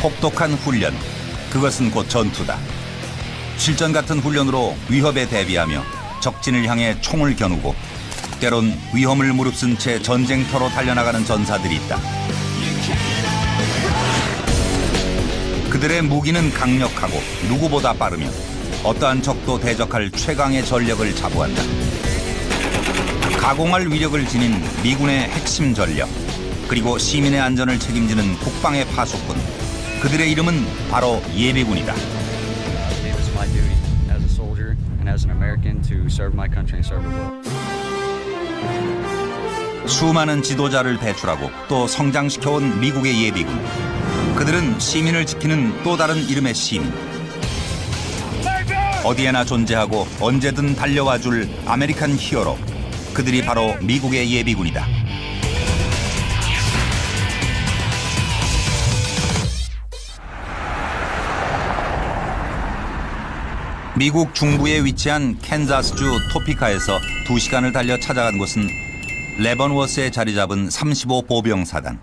혹독한 훈련, 그것은 곧 전투다. 실전 같은 훈련으로 위협에 대비하며 적진을 향해 총을 겨누고 때론 위험을 무릅쓴 채 전쟁터로 달려나가는 전사들이 있다. 그들의 무기는 강력하고 누구보다 빠르며 어떠한 적도 대적할 최강의 전력을 자부한다. 가공할 위력을 지닌 미군의 핵심 전력, 그리고 시민의 안전을 책임지는 국방의 파수꾼, 그들의 이름은 바로 예비군이다. 수많은 지도자를 배출하고 또 성장시켜온 미국의 예비군. 그들은 시민을 지키는 또 다른 이름의 시민. 어디에나 존재하고 언제든 달려와 줄 아메리칸 히어로. 그들이 바로 미국의 예비군이다. 미국 중부에 위치한 캔자스주 토피카에서 2시간을 달려 찾아간 곳은 레번워스에 자리 잡은 35 보병사단.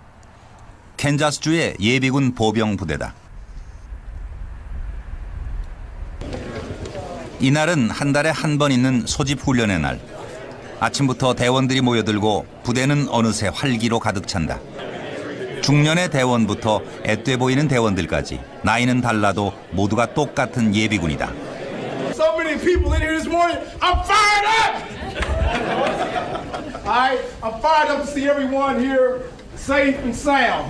캔자스주의 예비군 보병 부대다. 이날은 한 달에 한 번 있는 소집 훈련의 날. 아침부터 대원들이 모여들고 부대는 어느새 활기로 가득 찬다. 중년의 대원부터 앳돼 보이는 대원들까지 나이는 달라도 모두가 똑같은 예비군이다. So many people in here this morning. I'm fired up. All right, I'm fired up to see everyone here safe and sound.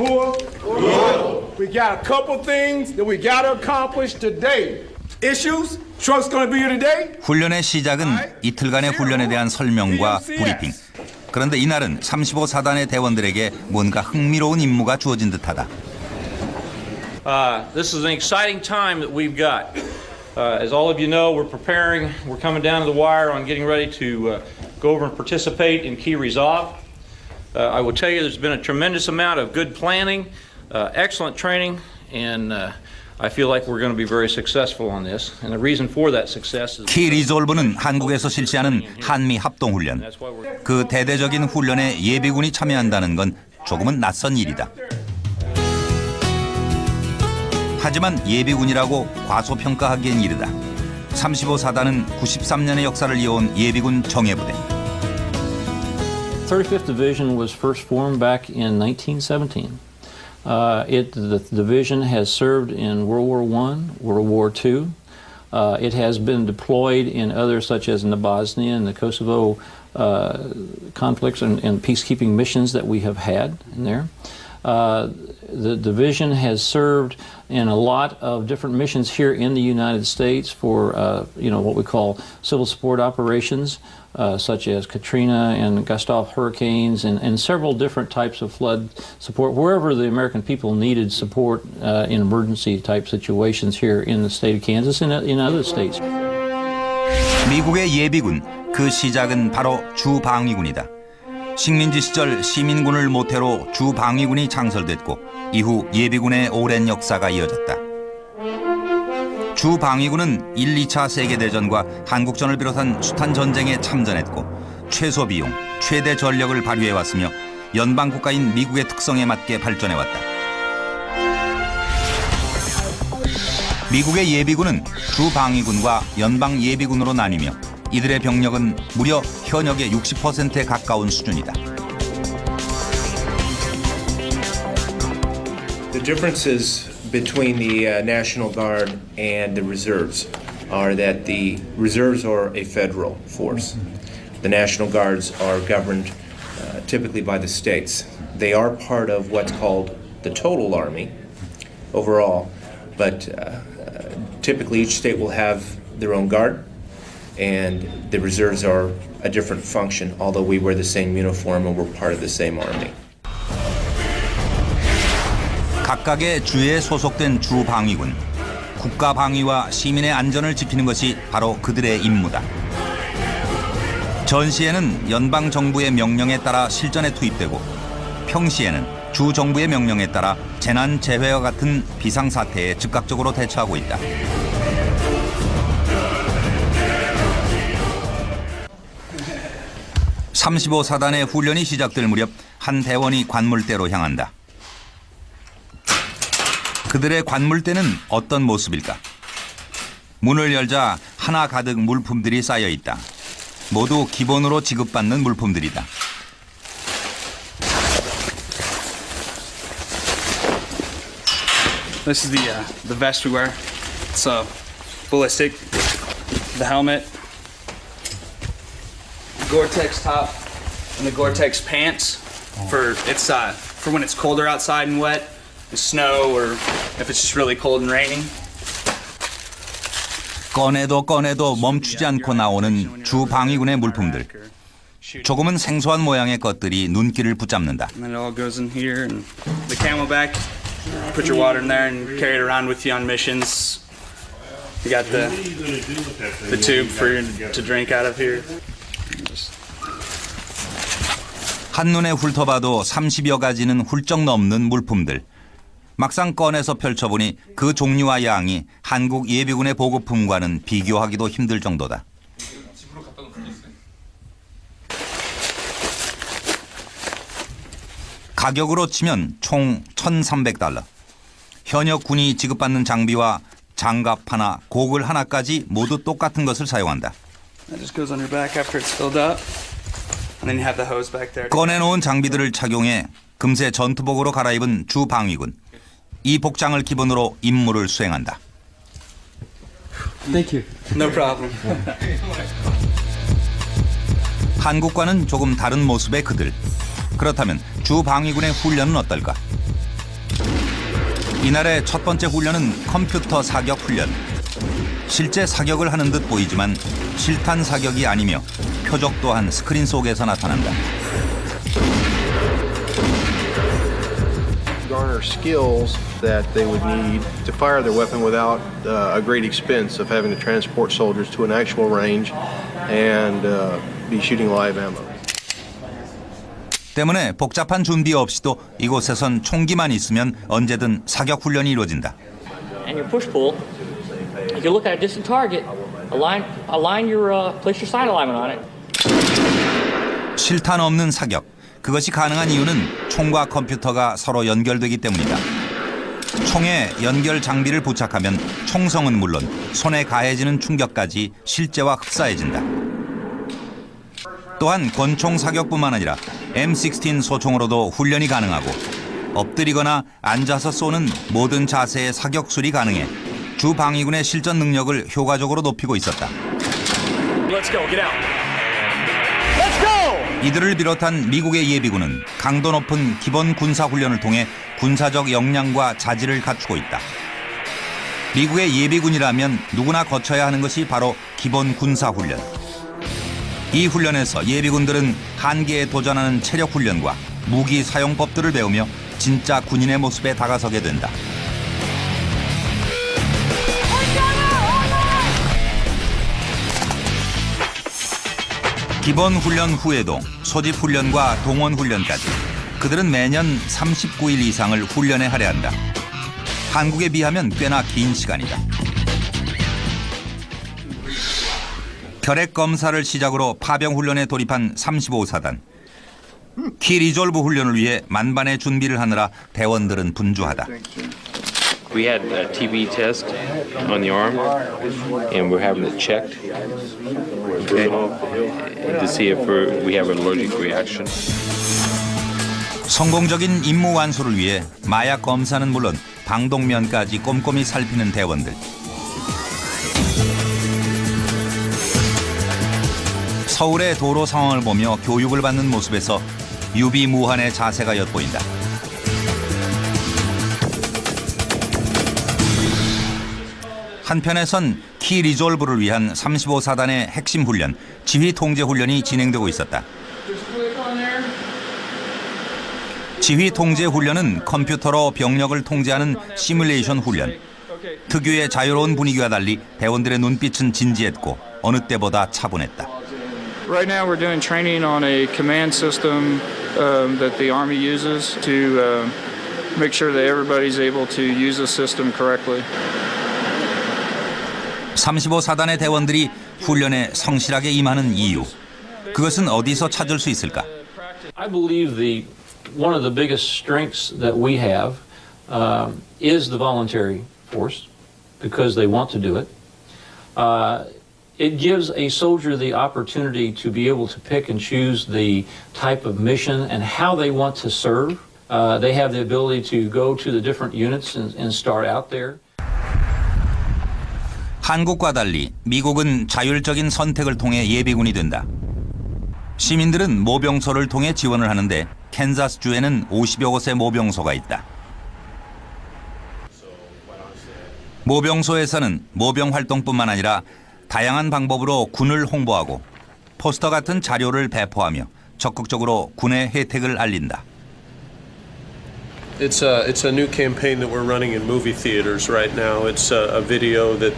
We got a couple things that we got to accomplish today. Issues. Truck's going to be here today. 훈련의 시작은 이틀간의 훈련에 대한 설명과 브리핑. 그런데 이날은 35사단의 대원들에게 뭔가 흥미로운 임무가 주어진 듯하다. This is an exciting time that we've got. As all of you know, we're coming down to the wire on getting ready to go over and participate in Key Resolve. I will tell you there's been a tremendous amount of good planning, excellent training, and I feel like we're going to be very successful on this. And the reason for that success is 키 리졸브는 한국에서 실시하는 한미 합동훈련. 그 대대적인 훈련에 예비군이 참여한다는 건 조금은 낯선 일이다. 하지만 예비군이라고 과소평가하기엔 이르다. 35사단은 93년의 역사를 이어온 예비군 정예부대. 35th Division was first formed back in 1917. The division has served in World War I, World War II. It has been deployed in others such as in the Bosnia and the Kosovo conflicts and peacekeeping missions that we have had in there. The division has served in a lot of different missions here in the United States for what we call civil support operations, such as Katrina and Gustav hurricanes and several different types of flood support, wherever the American people needed support in emergency type situations here in the state of Kansas and in other states. 미국의 예비군, 그 시작은 바로 주방위군이다. 식민지 시절 시민군을 모태로 주방위군이 창설됐고 이후 예비군의 오랜 역사가 이어졌다. 주방위군은 1, 2차 세계대전과 한국전을 비롯한 숱한 전쟁에 참전했고 최소 비용, 최대 전력을 발휘해왔으며 연방국가인 미국의 특성에 맞게 발전해왔다. 미국의 예비군은 주방위군과 연방예비군으로 나뉘며 이들의 병력은 무려 현역의 60%에 가까운 수준이다. The differences between the National Guard and the reserves are that the reserves are a federal force. The National Guards are governed typically by the states. They are part of what's called the total army overall, but typically each state will have their own guard, and the reserves are a different function, although we wear the same uniform and we're part of the same army. 각각의 주에 소속된 주방위군, 국가 방위와 시민의 안전을 지키는 것이 바로 그들의 임무다. 전시에는 연방 정부의 명령에 따라 실전에 투입되고 평시에는 주 정부의 명령에 따라 재난 재해와 같은 비상 사태에 즉각적으로 대처하고 있다. (35사단의) 훈련이 시작될 무렵 한 대원이 관물대로 향한다. 그들의 관물대는 어떤 모습일까? 문을 열자 하나 가득 물품들이 쌓여 있다. 모두 기본으로 지급받는 물품들이다. This is the vest we wear. It's ballistic. The helmet, Gore-Tex top, and the Gore-Tex pants for when it's colder outside and wet, and snow, or if it's just really cold and raining. 꺼내도 멈추지 않고 나오는 주 방위군의 물품들. 조금은 생소한 모양의 것들이 눈길을 붙잡는다. And then it all goes in here, and the Camelback. Put your water in there and carry it around with you on missions. You got the tube for you to drink out of here. 한눈에 훑어봐도 30여 가지는 훌쩍 넘는 물품들. 막상 꺼내서 펼쳐보니 그 종류와 양이 한국 예비군의 보급품과는 비교하기도 힘들 정도다. 가격으로 치면 총 $1,300. 현역 군이 지급받는 장비와 장갑 하나, 고글 하나까지 모두 똑같은 것을 사용한다. That just goes on your back after it's filled up. And then you have the hose back there. 꺼내놓은 장비들을 착용해 금세 전투복으로 갈아입은 주 방위군. 이 복장을 기본으로 임무를 수행한다. Thank you. No problem. 한국과는 조금 다른 모습의 그들. 그렇다면 주 방위군의 훈련은 어떨까? 이날의 첫 번째 훈련은 컴퓨터 사격 훈련. 실제 사격을 하는 듯 보이지만 실탄 사격이 아니며 표적 또한 스크린 속에서 나타난다. Garner skills that they would need to fire their weapon without a great expense of having to transport soldiers to an actual range and be shooting live ammo. 때문에 복잡한 준비 없이도 이곳에선 총기만 있으면 언제든 사격 훈련이 이루어진다. And your push pull, you can look at a distant target, place your sight alignment on it. 실탄 없는 사격. 그것이 가능한 이유는 총과 컴퓨터가 서로 연결되기 때문이다. 총에 연결 장비를 부착하면 총성은 물론 손에 가해지는 충격까지 실제와 흡사해진다. 또한 권총 사격뿐만 아니라 M16 소총으로도 훈련이 가능하고 엎드리거나 앉아서 쏘는 모든 자세의 사격술이 가능해 주 방위군의 실전 능력을 효과적으로 높이고 있었다. Let's go. Get out. 이들을 비롯한 미국의 예비군은 강도 높은 기본 군사 훈련을 통해 군사적 역량과 자질을 갖추고 있다. 미국의 예비군이라면 누구나 거쳐야 하는 것이 바로 기본 군사 훈련. 이 훈련에서 예비군들은 한계에 도전하는 체력 훈련과 무기 사용법들을 배우며 진짜 군인의 모습에 다가서게 된다. 기본 훈련 후에도 소집 훈련과 동원 훈련까지 그들은 매년 39일 이상을 훈련에 할애한다. 한국에 비하면 꽤나 긴 시간이다. 혈액 검사를 시작으로 파병 훈련에 돌입한 35사단. 키 리졸브 훈련을 위해 만반의 준비를 하느라 대원들은 분주하다. We had a TB test on the arm, and we're having it checked to see if we have an allergic reaction. 성공적인 임무 완수를 위해 마약 검사는 물론 방독면까지 꼼꼼히 살피는 대원들. 서울의 도로 상황을 보며 교육을 받는 모습에서 유비무환의 자세가 엿보인다. 한편에선 키 리졸브를 위한 35사단의 핵심 훈련, 지휘 통제 훈련이 진행되고 있었다. 지휘 통제 훈련은 컴퓨터로 병력을 통제하는 시뮬레이션 훈련. 특유의 자유로운 분위기와 달리 대원들의 눈빛은 진지했고 어느 때보다 차분했다. Right now we're doing training on a command system that the Army uses to make sure that everybody's able to use the system correctly. 35사단의 대원들이 훈련에 성실하게 임하는 이유. 그것은 어디서 찾을 수 있을까? I believe one of the biggest strengths that we have is the voluntary force because they want to do it. It gives a soldier the opportunity to be able to pick and choose the type of mission and how they want to serve. They have the ability to go to the different units and start out there. 한국과 달리 미국은 자율적인 선택을 통해 예비군이 된다. 시민들은 모병소를 통해 지원을 하는데 캔자스주에는 50여 곳의 모병소가 있다. 모병소에서는 모병 활동뿐만 아니라 다양한 방법으로 군을 홍보하고 포스터 같은 자료를 배포하며 적극적으로 군의 혜택을 알린다. It's a new campaign that we're running in movie theaters right now. It's a video that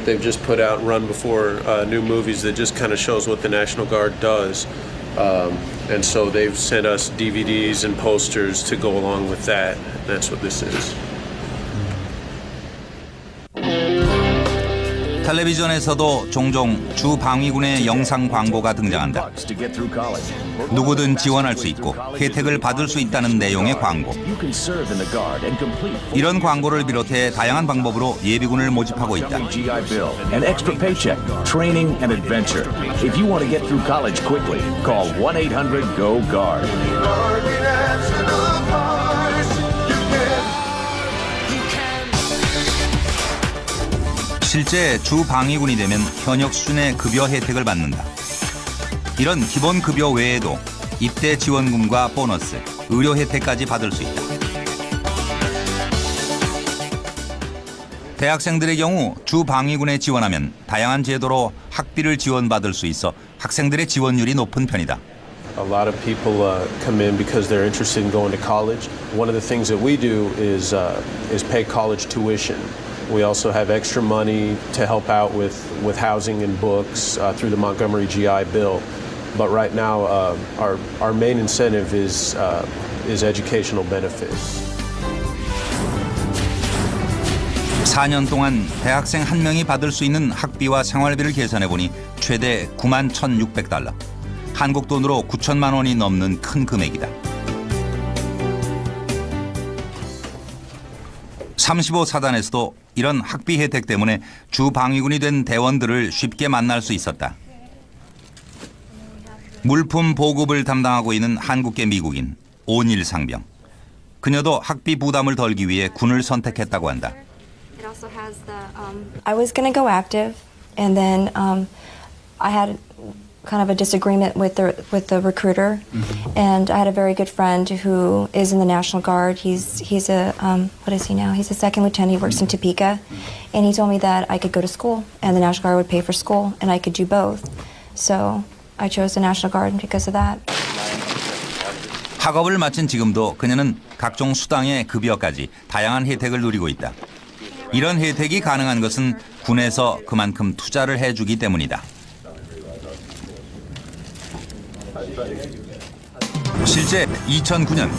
they've just put out and run before new movies that just kind of shows what the National Guard does. And so they've sent us DVDs and posters to go along with that. That's what this is. 텔레비전에서도 종종 주 방위군의 영상 광고가 등장한다. 누구든 지원할 수 있고 혜택을 받을 수 있다는 내용의 광고. 이런 광고를 비롯해 다양한 방법으로 예비군을 모집하고 있다. An extra paycheck, training and adventure. If you want to get through college quickly, call 1-800-GO-GUARD. 실제 주 방위군이 되면 현역 수준의 급여 혜택을 받는다. 이런 기본 급여 외에도 입대 지원금과 보너스, 의료 혜택까지 받을 수 있다. 대학생들의 경우 주 방위군에 지원하면 다양한 제도로 학비를 지원받을 수 있어 학생들의 지원율이 높은 편이다. A lot of people come in because they're interested in going to college. One of the things that we do is pay college tuition. We also have extra money to help out with housing and books through the Montgomery GI Bill. But right now, our main incentive is educational benefits. 4년 동안 대학생 한 명이 받을 수 있는 학비와 생활비를 계산해 보니 최대 91,600달러. 한국 돈으로 9천만 원이 넘는 큰 금액이다. 35사단에서도 이런 학비 혜택 때문에 주 방위군이 된 대원들을 쉽게 만날 수 있었다. 물품 보급을 담당하고 있는 한국계 미국인 오닐 상병. 그녀도 학비 부담을 덜기 위해 군을 선택했다고 한다. I was going to go active, and then I had kind of a disagreement with the recruiter, and I had a very good friend who is in the National Guard. He's a what is he now? He's a second lieutenant. He works in Topeka, and he told me that I could go to school, and the National Guard would pay for school, and I could do both. So I chose the National Guard because of that. 학업을 마친 지금도 그녀는 각종 수당의 급여까지 다양한 혜택을 누리고 있다. 이런 혜택이 가능한 것은 군에서 그만큼 투자를 해주기 때문이다. 실제 2009년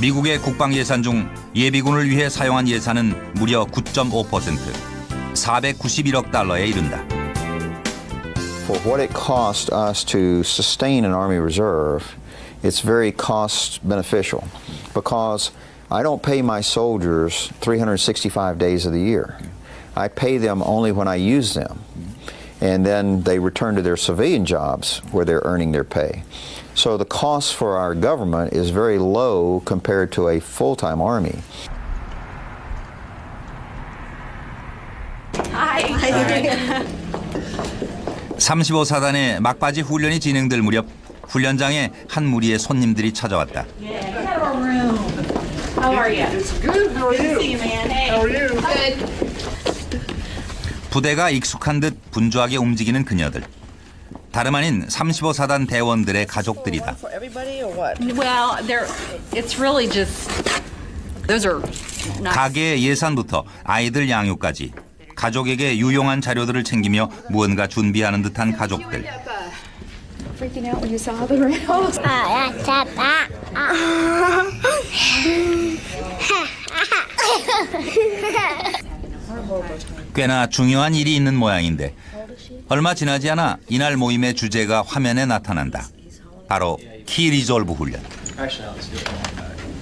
미국의 국방 예산 중 예비군을 위해 사용한 예산은 무려 9.5%, 491억 달러에 이른다. For what it cost us to sustain an Army Reserve, it's very cost beneficial because I don't pay my soldiers 365 days of the year. I pay them only when I use them. And then they return to their civilian jobs where they're earning their pay. So the cost for our government is very low compared to a full-time army. Hi. 35사단의 막바지 훈련이 진행될 무렵 훈련장에 한 무리의 손님들이 찾아왔다. How are you? It's good. How are you? Good to see you, man. Hey. How are you? Good. 부대가 익숙한 듯 분주하게 움직이는 그녀들. 다름 아닌 35사단 대원들의 가족들이다. Well, it's really just those are not. 가게 예산부터 아이들 양육까지 가족에게 유용한 자료들을 챙기며 무언가 준비하는 듯한 가족들. Freaking out when you saw the rails. 꽤나 중요한 일이 있는 모양인데 얼마 지나지 않아 이날 모임의 주제가 화면에 나타난다. 바로 키 리졸브 훈련.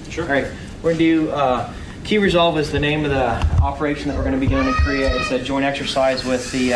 Sure. All right. We're going to do Key Resolve is the name of the operation that we're going to be doing in Korea. It's a joint exercise with the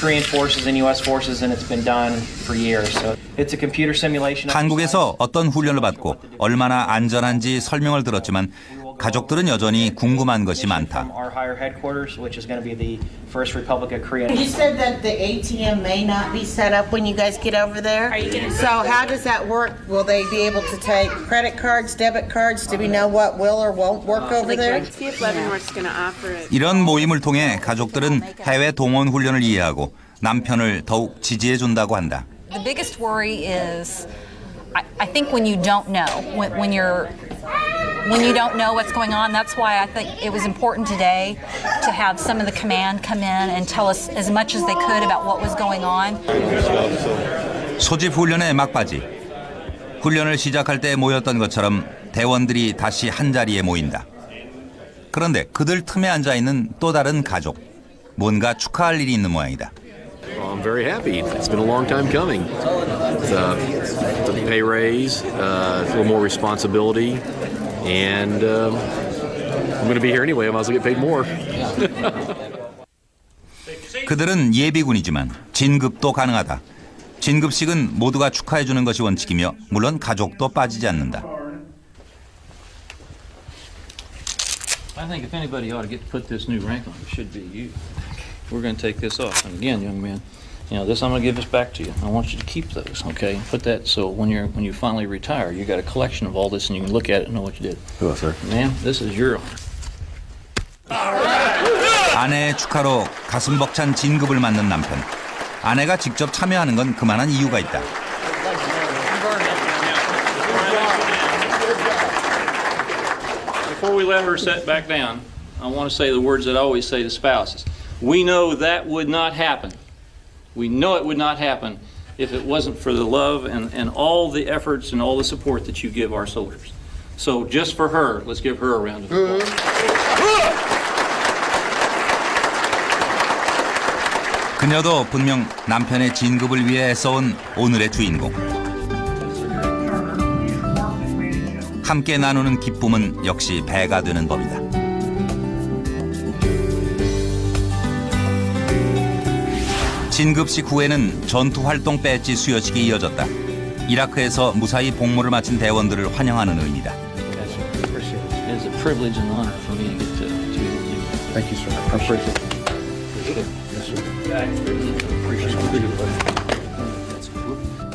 Korean forces and U.S. forces, and it's been done for years. So it's a computer simulation. 한국에서 어떤 훈련을 받고 얼마나 안전한지 설명을 들었지만 가족들은 여전히 궁금한 것이 많다. Our higher headquarters, which is going to be the First Republic of Korea. You said that the ATM may not be set up when you guys get over there. So how does that work? Will they be able to take credit cards, debit cards? Do we know what will or won't work over there? See if Leavenworth's going to offer it. 이런 모임을 통해 가족들은 해외 동원 훈련을 이해하고 남편을 더욱 지지해 준다고 한다. The biggest worry is, I think when you don't know, when you don't know what's going on. That's why I think it was important today to have some of the command come in and tell us as much as they could about what was going on. 소집 훈련의 막바지. 훈련을 시작할 때 모였던 것처럼 대원들이 다시 한 자리에 모인다. 그런데 그들 틈에 앉아 있는 또 다른 가족. 뭔가 축하할 일이 있는 모양이다. I'm very happy. It's been a long time coming. It's a pay raise, a little more responsibility, and I'm going to be here anyway. I might as well get paid more. 그들은 예비군이지만 진급도 가능하다. 진급식은 모두가 축하해 주는 것이 원칙이며 물론 가족도 빠지지 않는다. I think if anybody ought to get to put this new rank on, it should be you. We're going to take this off. And again, young man, you know, this I'm going to give this back to you. I want you to keep those, okay? Put that so when you finally retire, you got a collection of all this and you can look at it and know what you did. Hello, sir. Ma'am, this is your honor. 아내의 축하로 가슴 벅찬 진급을 맞는 남편. 아내가 직접 참여하는 건 그만한 이유가 있다. Before we let her sit back down, I want to say the words that I always say to spouses. We know that would not happen. We know it would not happen if it wasn't for the love and all the efforts and all the support that you give our soldiers. So just for her, let's give her a round of applause. 그녀도 분명 남편의 진급을 위해 애써온 오늘의 주인공. 함께 나누는 기쁨은 역시 배가 되는 법이다. 진급식 후에는 전투활동 배지 수여식이 이어졌다. 이라크에서 무사히 복무를 마친 대원들을 환영하는 의미다. It's a privilege and honor for me to get to you. Thank you, sir. I appreciate it.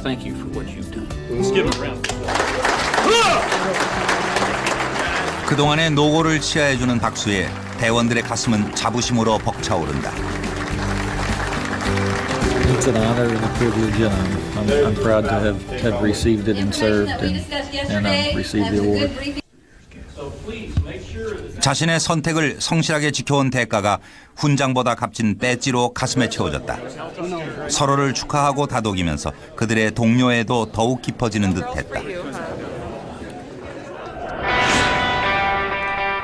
Thank you for what you've done. Let's give it a round. 그동안의 노고를 치하해주는 박수에 대원들의 가슴은 자부심으로 벅차오른다. It's an honor and a privilege. I'm proud to have received it and served and received the award. 자신의 선택을 성실하게 지켜온 대가가 훈장보다 값진 배지로 가슴에 채워졌다. 서로를 축하하고 다독이면서 그들의 동료애도 더욱 깊어지는 듯했다.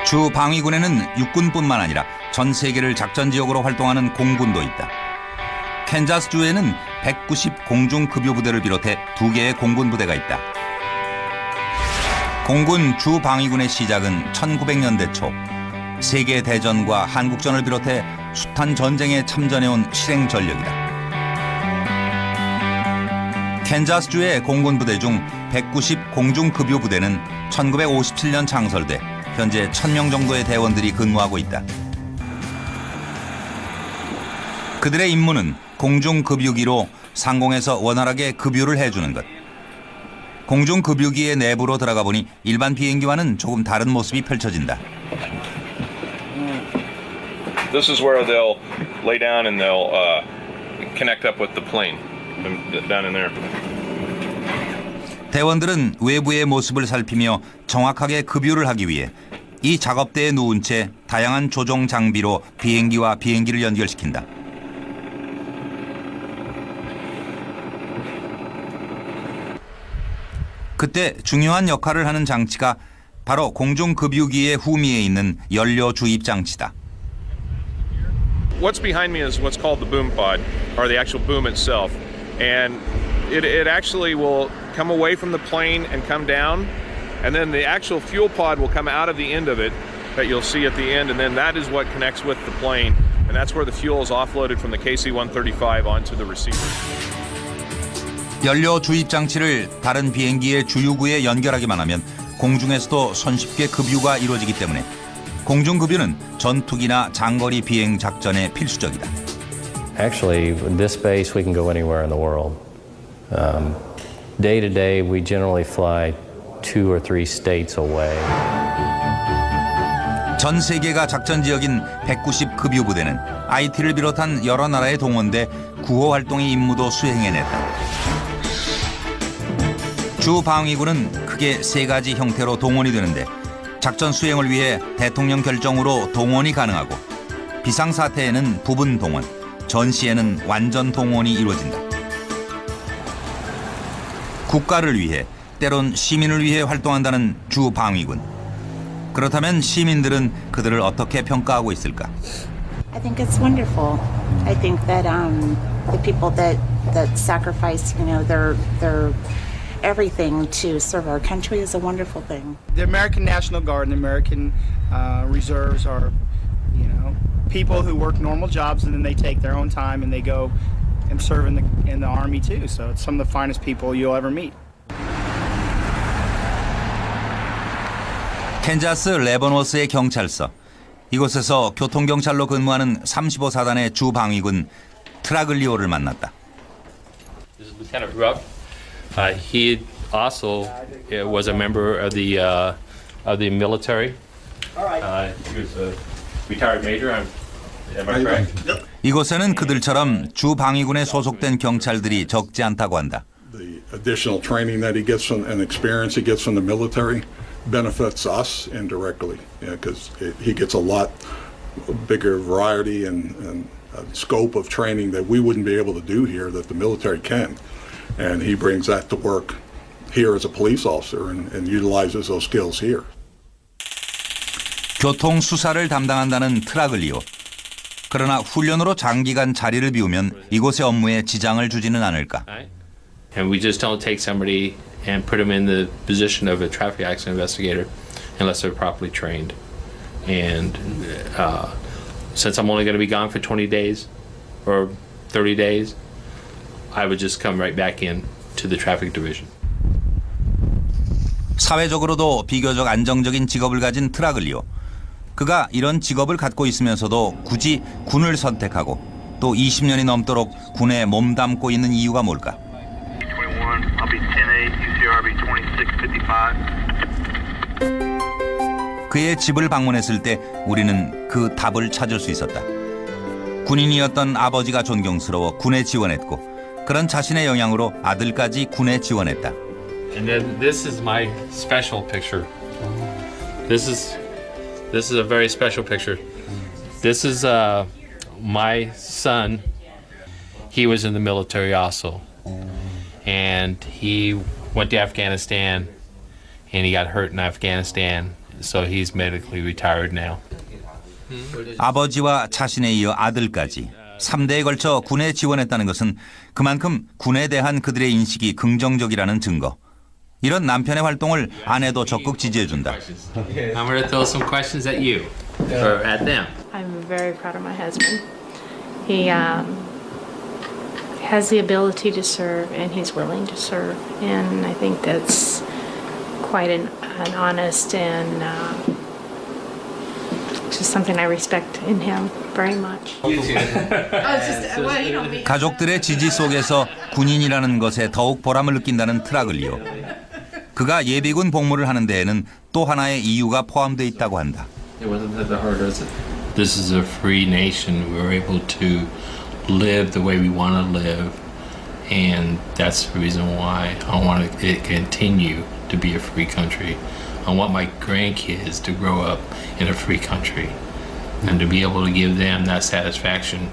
주 방위군에는 육군뿐만 아니라 전 세계를 작전 지역으로 활동하는 공군도 있다. 캔자스주에는 190 공중급요부대를 비롯해 2개의 공군부대가 있다. 공군 주방위군의 시작은 1900년대 초 세계대전과 한국전을 비롯해 숱한 전쟁에 참전해온 실행 전력이다. 캔자스주의 공군부대 중 190 공중급요부대는 1957년 창설돼 현재 1000명 정도의 대원들이 근무하고 있다. 그들의 임무는 공중급유기로 상공에서 원활하게 급유를 해주는 것. 공중급유기의 내부로 들어가 보니 일반 비행기와는 조금 다른 모습이 펼쳐진다. This is where they'll lay down and they'll connect up with the plane down in there. 대원들은 외부의 모습을 살피며 정확하게 급유를 하기 위해 이 작업대에 누운 채 다양한 조종 장비로 비행기와 비행기를 연결시킨다. 그때 중요한 역할을 하는 장치가 바로 공중급유기의 후미에 있는 연료 주입 장치다. What's behind me is what's called the boom pod, or the actual boom itself, and it actually will come away from the plane and come down, and then the actual fuel pod will come out of the end of it, that you'll see at the end, and then that is what connects with the plane, and that's where the fuel is offloaded from the KC-135 onto the receiver. 연료 주입 장치를 다른 비행기의 주유구에 연결하기만 하면 공중에서도 손쉽게 급유가 이루어지기 때문에 공중급유는 전투기나 장거리 비행 작전에 필수적이다. Actually, with this base, we can go anywhere in the world. Day to day, we generally fly 2 or 3 states away. 전 세계가 작전 지역인 190 급유 부대는 IT를 비롯한 여러 나라에 동원돼 구호 활동의 임무도 수행해냈다. 주 방위군은 크게 3가지 형태로 동원이 되는데 작전 수행을 위해 대통령 결정으로 동원이 가능하고 비상사태에는 부분 동원, 전시에는 완전 동원이 이루어진다. 국가를 위해 때론 시민을 위해 활동한다는 주 방위군. 그렇다면 시민들은 그들을 어떻게 평가하고 있을까? I think it's wonderful. I think that the people that sacrifice, their everything to serve our country is a wonderful thing. The American National Guard and the American Reserves are, people who work normal jobs and then they take their own time and they go and serve in the Army too. So it's some of the finest people you'll ever meet. 캔자스 레버노스의 경찰서. 이곳에서 교통경찰로 근무하는 35사단의 주 방위군 트라글리오를 만났다. This is Lieutenant Rupp. He also was a member of the military. He was a retired major. Am I correct? 이곳에는 그들처럼 주 방위군에 소속된 경찰들이 적지 않다고 한다. The additional training that he gets and experience he gets from the military benefits us indirectly, because he gets a lot bigger variety and scope of training that we wouldn't be able to do here that the military can. And he brings that to work here as a police officer and utilizes those skills here. 교통 수사를 담당한다는 트라글리오. 그러나 훈련으로 장기간 자리를 비우면 이곳의 업무에 지장을 주지는 않을까. And we just don't take somebody and put them in the position of a traffic accident investigator unless they're properly trained. And since I'm only going to be gone for 20 days or 30 days, I would just come right back in to the traffic division. 사회적으로도 비교적 안정적인 직업을 가진 트라글리오. 그가 이런 직업을 갖고 있으면서도 굳이 군을 선택하고 또 20년이 넘도록 군에 몸담고 있는 이유가 뭘까? 그의 집을 방문했을 때 우리는 그 답을 찾을 수 있었다. 군인이었던 아버지가 존경스러워 군에 지원했고 그런 자신의 영향으로 아들까지 군에 지원했다. And then this is my special picture. This is a very special picture. This is my son. He was in the military also. And he went to Afghanistan and he got hurt in Afghanistan. So he's medically retired now. 아버지와 자신에 이어 아들까지 3대에 걸쳐 군에 지원했다는 것은 그만큼 군에 대한 그들의 인식이 긍정적이라는 증거. 이런 남편의 활동을 아내도 적극 지지해준다. I'm going to throw some questions at you or at them. I'm very proud of my husband. He has the ability to serve and he's willing to serve. And I think that's quite an honest and just something I respect in him very much. 가족들의 지지 속에서 군인이라는 것에 더욱 보람을 느낀다는 트라글리오. 그가 예비군 복무를 하는 데에는 또 하나의 이유가 포함되어 있다고 한다. It wasn't that hard, was it? This is a free nation. We're able to live the way we want to live, and that's the reason why I want it to continue to be a free country. I want my grandkids to grow up in a free country, and to be able to give them that satisfaction,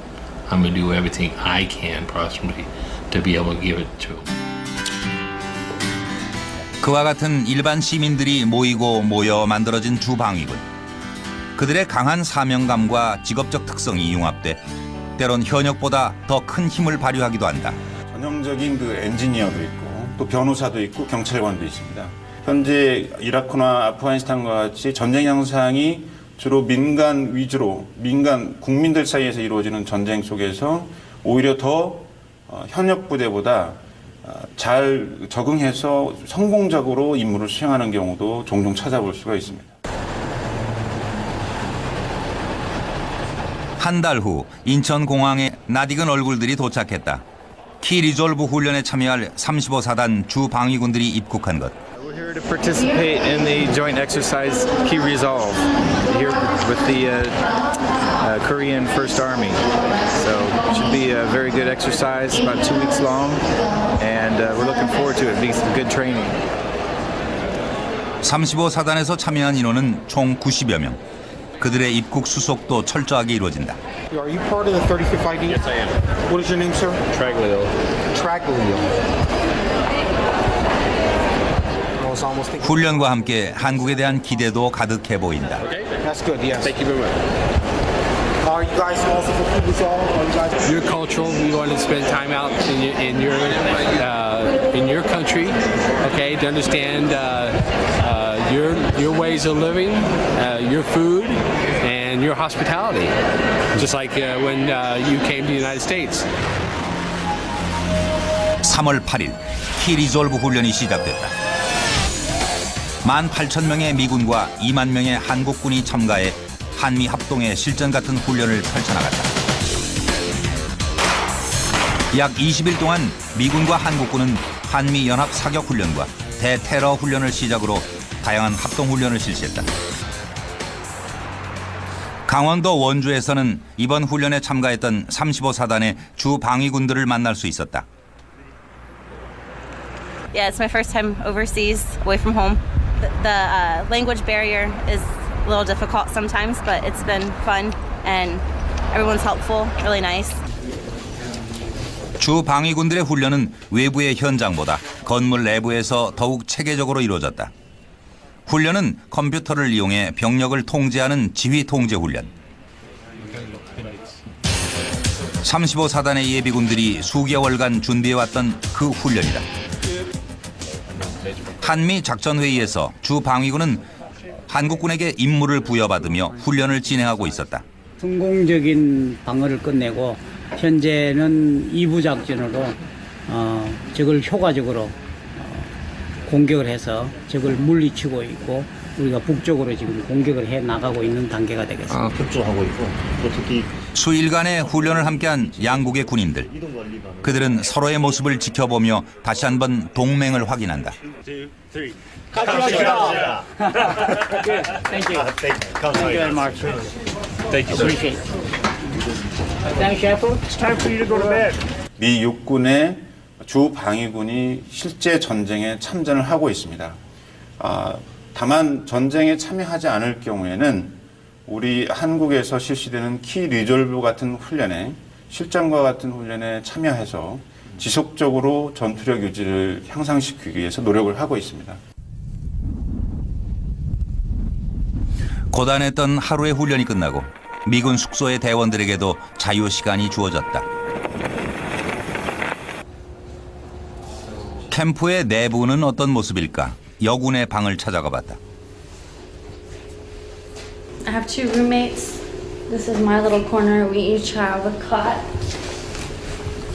I'm going to do everything I can, possibly, to be able to give it to them. 그와 같은 일반 시민들이 모여 만들어진 주방위군. 그들의 강한 사명감과 직업적 특성이 융합돼 때론 현역보다 더 큰 힘을 발휘하기도 한다. 전형적인 그 엔지니어도 있고 또 변호사도 있고 경찰관도 있습니다. 현재 이라크나 아프가니스탄과 같이 전쟁 양상이 주로 민간 위주로 민간 국민들 사이에서 이루어지는 전쟁 속에서 오히려 더 현역 부대보다 잘 적응해서 성공적으로 임무를 수행하는 경우도 종종 찾아볼 수가 있습니다. 한 달 후 인천공항에 낯익은 얼굴들이 도착했다. 키 리졸브 훈련에 참여할 35사단 주 방위군들이 입국한 것. We're here to participate in the joint exercise Key Resolve here with the Korean First Army. So it should be a very good exercise, about 2 weeks long, and we're looking forward to it being some good training. 35사단에서 참여한 인원은 총 90여 명. 그들의 입국 수속도 철저하게 이루어진다. Are you part of the 35th ID? Yes, I am. What is your name, sir? Traglio. Traglio. 훈련과 함께 한국에 대한 기대도 가득해 보인다. That's good. Yes. Thank you very much. Are you guys also for Key Resolve? Are you guys? You're cultural. We want to spend time out in your country, okay, to understand your ways of living, your food, and your hospitality. Just like when you came to the United States. 3월 8일 키 리졸브 훈련이 시작됐다. 18,000명의 미군과 2만 명의 한국군이 참가해 한미 합동의 실전 같은 훈련을 펼쳐나갔다. 약 20일 동안 미군과 한국군은 한미 연합 사격 훈련과 대테러 훈련을 시작으로 다양한 합동 훈련을 실시했다. 강원도 원주에서는 이번 훈련에 참가했던 35사단의 주 방위군들을 만날 수 있었다. Yeah, it's my first time overseas, away from home. The language barrier is a little difficult sometimes, but it's been fun and everyone's helpful, really nice. 주 방위군들의 훈련은 외부의 현장보다 건물 내부에서 더욱 체계적으로 이루어졌다. 훈련은 컴퓨터를 이용해 병력을 통제하는 지휘 통제 훈련. 35사단의 예비군들이 수개월간 준비해왔던 그 훈련이다. 한미 작전회의에서 주 방위군은 한국군에게 임무를 부여받으며 훈련을 진행하고 있었다. 성공적인 방어를 끝내고 현재는 2부 작전으로 적을 효과적으로 공격을 해서 적을 물리치고 있고 우리가 북쪽으로 지금 공격을 해 나가고 있는 단계가 되겠습니다. 급조하고 있고 또 특히 수일간의 훈련을 함께한 양국의 군인들. 그들은 서로의 모습을 지켜보며 다시 한번 동맹을 확인한다. 감사합니다. Thank you. Thank you very much. Thank you. Appreciate it. Thanks, Chef. It's time for you to go to bed. 미 육군의 주 방위군이 실제 전쟁에 참전을 하고 있습니다. 다만 전쟁에 참여하지 않을 경우에는 우리 한국에서 실시되는 키 리졸브 같은 훈련에 실전과 같은 훈련에 참여해서 지속적으로 전투력 유지를 향상시키기 위해서 노력을 하고 있습니다. 고단했던 하루의 훈련이 끝나고 미군 숙소의 대원들에게도 자유 시간이 주어졌다. 캠프의 내부는 어떤 모습일까? 여군의 방을 찾아가 봤다. I have 2 roommates. This is my little corner. We each have a cot.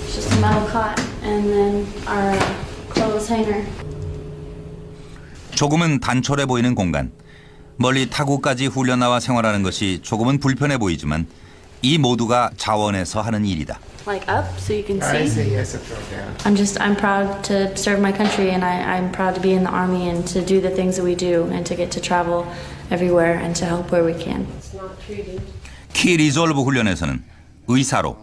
It's just a metal cot. And then our clothes hanger. 조금은 단촐해 보이는 공간. 멀리 타국까지 훈련 나와 생활하는 것이 조금은 불편해 보이지만 이 모두가 자원에서 하는 일이다. Like up so you can see. I'm proud to serve my country and I'm proud to be in the army and to do the things that we do and to get to travel everywhere and to help where we can. 키 리졸브 훈련에서는 의사로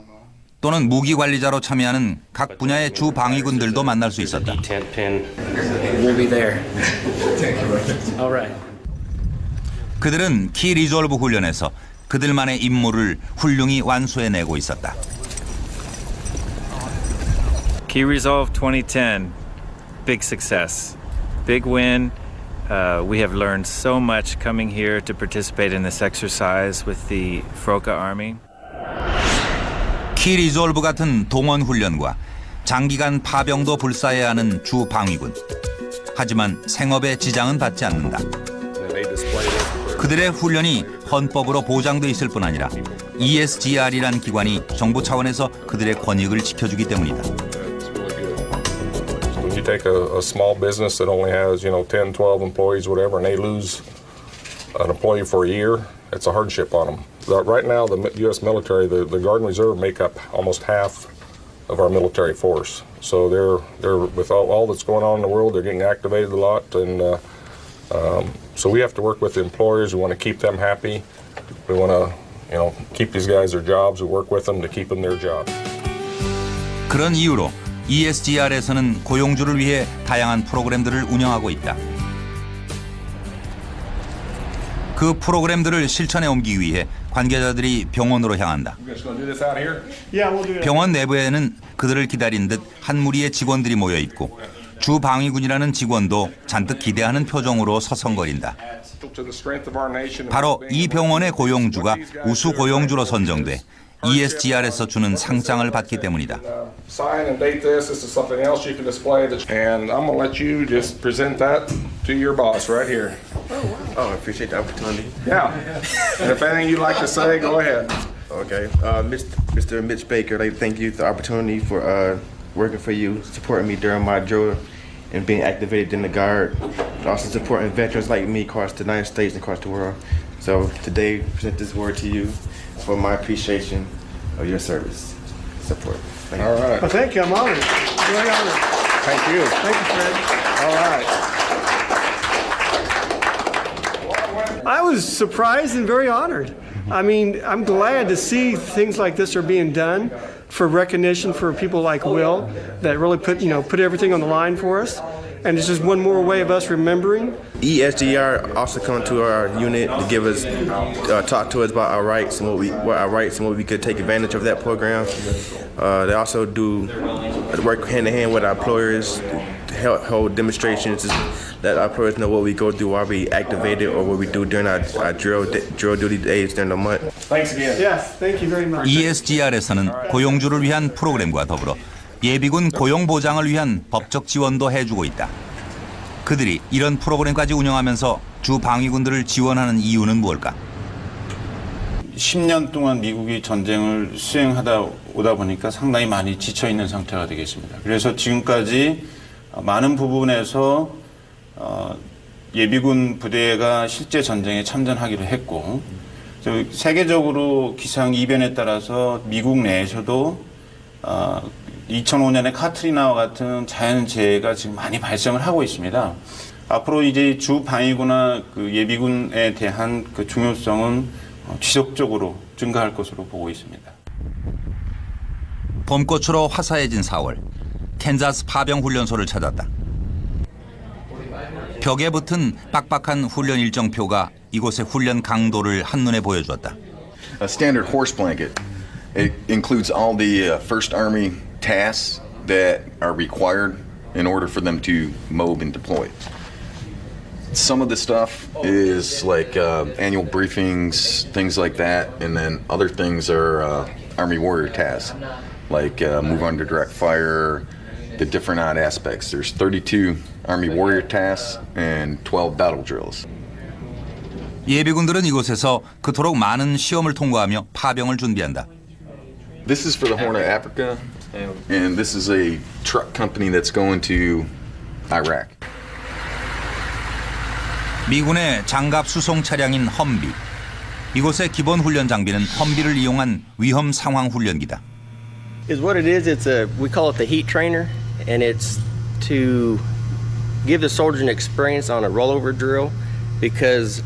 또는 무기 관리자로 참여하는 각 분야의 주 방위군들도 만날 수 있었다. We'll be there. All right. 그들은 키 리졸브 훈련에서 그들만의 임무를 훌륭히 완수해내고 있었다. Key Resolve 2010, big success, big win. We have learned so much coming here to participate in this exercise with the Froka Army. 키 리졸브 같은 동원 훈련과 장기간 파병도 불사해야 하는 주 방위군. 하지만 생업에 지장은 받지 않는다. They display this 그들의 훈련이 헌법으로 보장돼 있을 뿐 아니라 ESGR이라는 기관이 정부 차원에서 그들의 권익을 지켜주기 때문이다. You take a small business that only has, 10, 12 employees, whatever, and they lose an employee for a year, it's a hardship on them. Right now, the U.S. military, the Guard and Reserve make up almost half of our military force. So they're with all that's going on in the world, they're getting activated a lot, and so we have to work with the employers. We want to keep them happy. We want to, keep these guys their jobs. We work with them to keep them their jobs. 그런 이유로 ESGR에서는 고용주를 위해 다양한 프로그램들을 운영하고 있다. 그 프로그램들을 실천에 옮기기 위해 관계자들이 병원으로 향한다. 병원 내부에는 그들을 기다린 듯 한 무리의 직원들이 모여 있고 주방위군이라는 직원도 잔뜩 기대하는 표정으로 서성거린다. 바로 이 병원의 고용주가 우수 고용주로 선정돼 ESGR에서 주는 상장을 받기 때문이다. Sign and date this. This is something else you can display. And I'm going to let you just present that to your boss right here. Oh, I appreciate the opportunity. Yeah. And if anything you'd like to say, go ahead. Okay. Mr. Mitch Baker, I'd like to thank you for the opportunity for working for you, supporting me during my drill and being activated in the Guard, and also supporting veterans like me across the United States and across the world. So today, I present this word to you for my appreciation of your service, support. Thank you. All right. Well, thank you. I'm honored. Very honored. Thank you. Thank you, Fred. All right. I was surprised and very honored. I mean, I'm glad to see things like this are being done for recognition for people like Will that really put everything on the line for us. And it's just one more way of us remembering. ESGR also come to our unit to give us, talk to us about our rights and what we could take advantage of that program. They also do work hand in hand with our employers, hold demonstrations to let our employers know what we go through while we activated or what we do during our drill duty days during the month. Thanks again. Yes, thank you very much. ESGR에서는 고용주를 위한 프로그램과 더불어 예비군 고용 보장을 위한 법적 지원도 해주고 있다. 그들이 이런 프로그램까지 운영하면서 주 방위군들을 지원하는 이유는 무엇일까? 10년 동안 미국이 전쟁을 수행하다 오다 보니까 상당히 많이 지쳐 있는 상태가 되겠습니다. 그래서 지금까지 많은 부분에서 예비군 부대가 실제 전쟁에 참전하기로 했고, 세계적으로 기상 이변에 따라서 미국 내에서도 2005년에 카트리나와 같은 자연재해가 지금 많이 발생을 하고 있습니다. 앞으로 이제 주 방위군이나 그 예비군에 대한 그 중요성은 지속적으로 증가할 것으로 보고 있습니다. 봄꽃으로 화사해진 4월, 캔자스 파병 훈련소를 찾았다. 벽에 붙은 빡빡한 훈련 일정표가 이곳의 훈련 강도를 한눈에 보여주었다. A standard horse blanket. It includes all the First Army tasks that are required in order for them to mob and deploy. Some of the stuff is like annual briefings, things like that, and then other things are Army warrior tasks, like move under direct fire, the different odd aspects. There's 32 Army warrior tasks and 12 battle drills. 예비군들은 이곳에서 그토록 많은 시험을 통과하며 파병을 준비한다. This is for the Horn of Africa, and this is a truck company that's going to Iraq. 미군의 장갑 수송 차량인 험비. 이곳의 기본 훈련 장비는 험비를 이용한 위험 상황 훈련기다. Is what it is. We call it the heat trainer, and it's to give the soldiers an experience on a rollover drill, because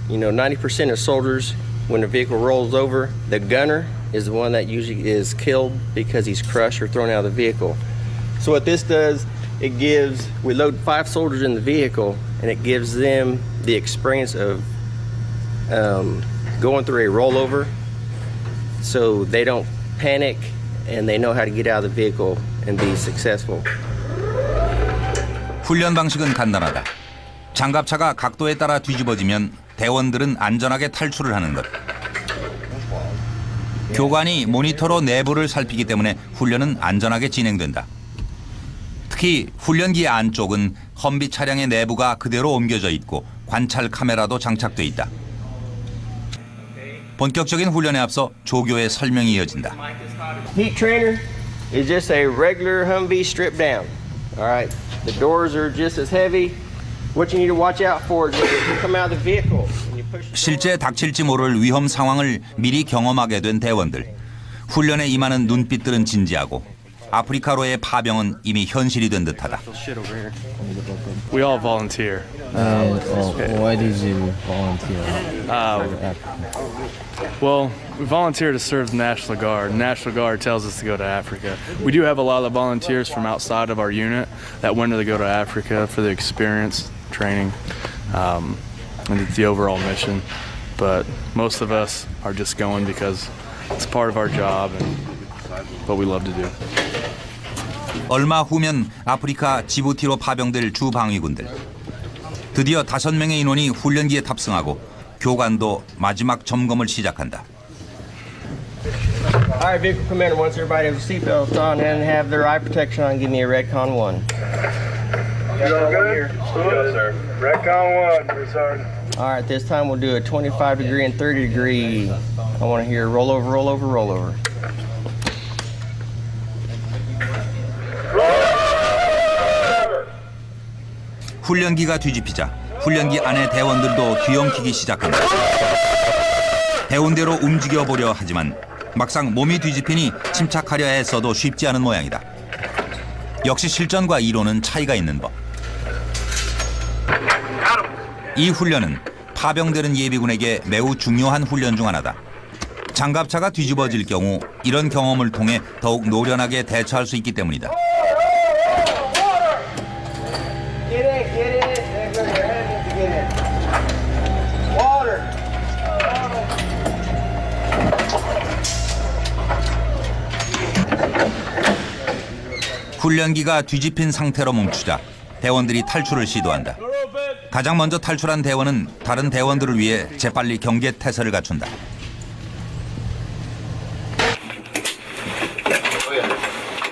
90% of soldiers, when the vehicle rolls over, the gunner is the one that usually is killed because he's crushed or thrown out of the vehicle. So what this does, we load 5 soldiers in the vehicle, and it gives them the experience of going through a rollover, so they don't panic and they know how to get out of the vehicle and be successful. 훈련 방식은 간단하다. 장갑차가 각도에 따라 뒤집어지면 대원들은 안전하게 탈출을 하는 것. 교관이 모니터로 내부를 살피기 때문에 훈련은 안전하게 진행된다. 특히 훈련기 안쪽은 험비 차량의 내부가 그대로 옮겨져 있고 관찰 카메라도 장착돼 있다. 본격적인 훈련에 앞서 조교의 설명이 이어진다. Heat trainer is just a regular Humvee stripped down. All right, the doors are just as heavy. What you need to watch out for is when you come out of the vehicle. 실제 닥칠지 모를 위험 상황을 미리 경험하게 된 대원들. 훈련에 임하는 눈빛들은 진지하고 아프리카로의 파병은 이미 현실이 된 듯하다. We all volunteer. Why did you volunteer? Well, we volunteer to serve the National Guard. National Guard tells us to go to Africa. We do have a lot of volunteers from outside of our unit that went to go to Africa for the experience, training, and the overall mission. But most of us are just going because it's part of our job and what we love to do. 얼마 후면 아프리카 지부티로 파병될 주 방위군들. 드디어 5명의 인원이 훈련기에 탑승하고 교관도 마지막 점검을 시작한다. All right, vehicle commander, once everybody has their seatbelts on and have their eye protection on, give me a Redcon 1. You all good? Yes, sir. Redcon 1, yes, sir. All right, this time we'll do a 25 degree and 30 degree. I want to hear roll over, roll over, roll over. 훈련기가 뒤집히자 훈련기 안의 대원들도 뒤엉키기 시작한다. 배운 대로 움직여보려 하지만 막상 몸이 뒤집히니 침착하려 애써도 쉽지 않은 모양이다. 역시 실전과 이론은 차이가 있는 법. 이 훈련은 파병되는 예비군에게 매우 중요한 훈련 중 하나다. 장갑차가 뒤집어질 경우 이런 경험을 통해 더욱 노련하게 대처할 수 있기 때문이다. 훈련기가 뒤집힌 상태로 멈추자 대원들이 탈출을 시도한다. 가장 먼저 탈출한 대원은 다른 대원들을 위해 재빨리 경계 태세를 갖춘다.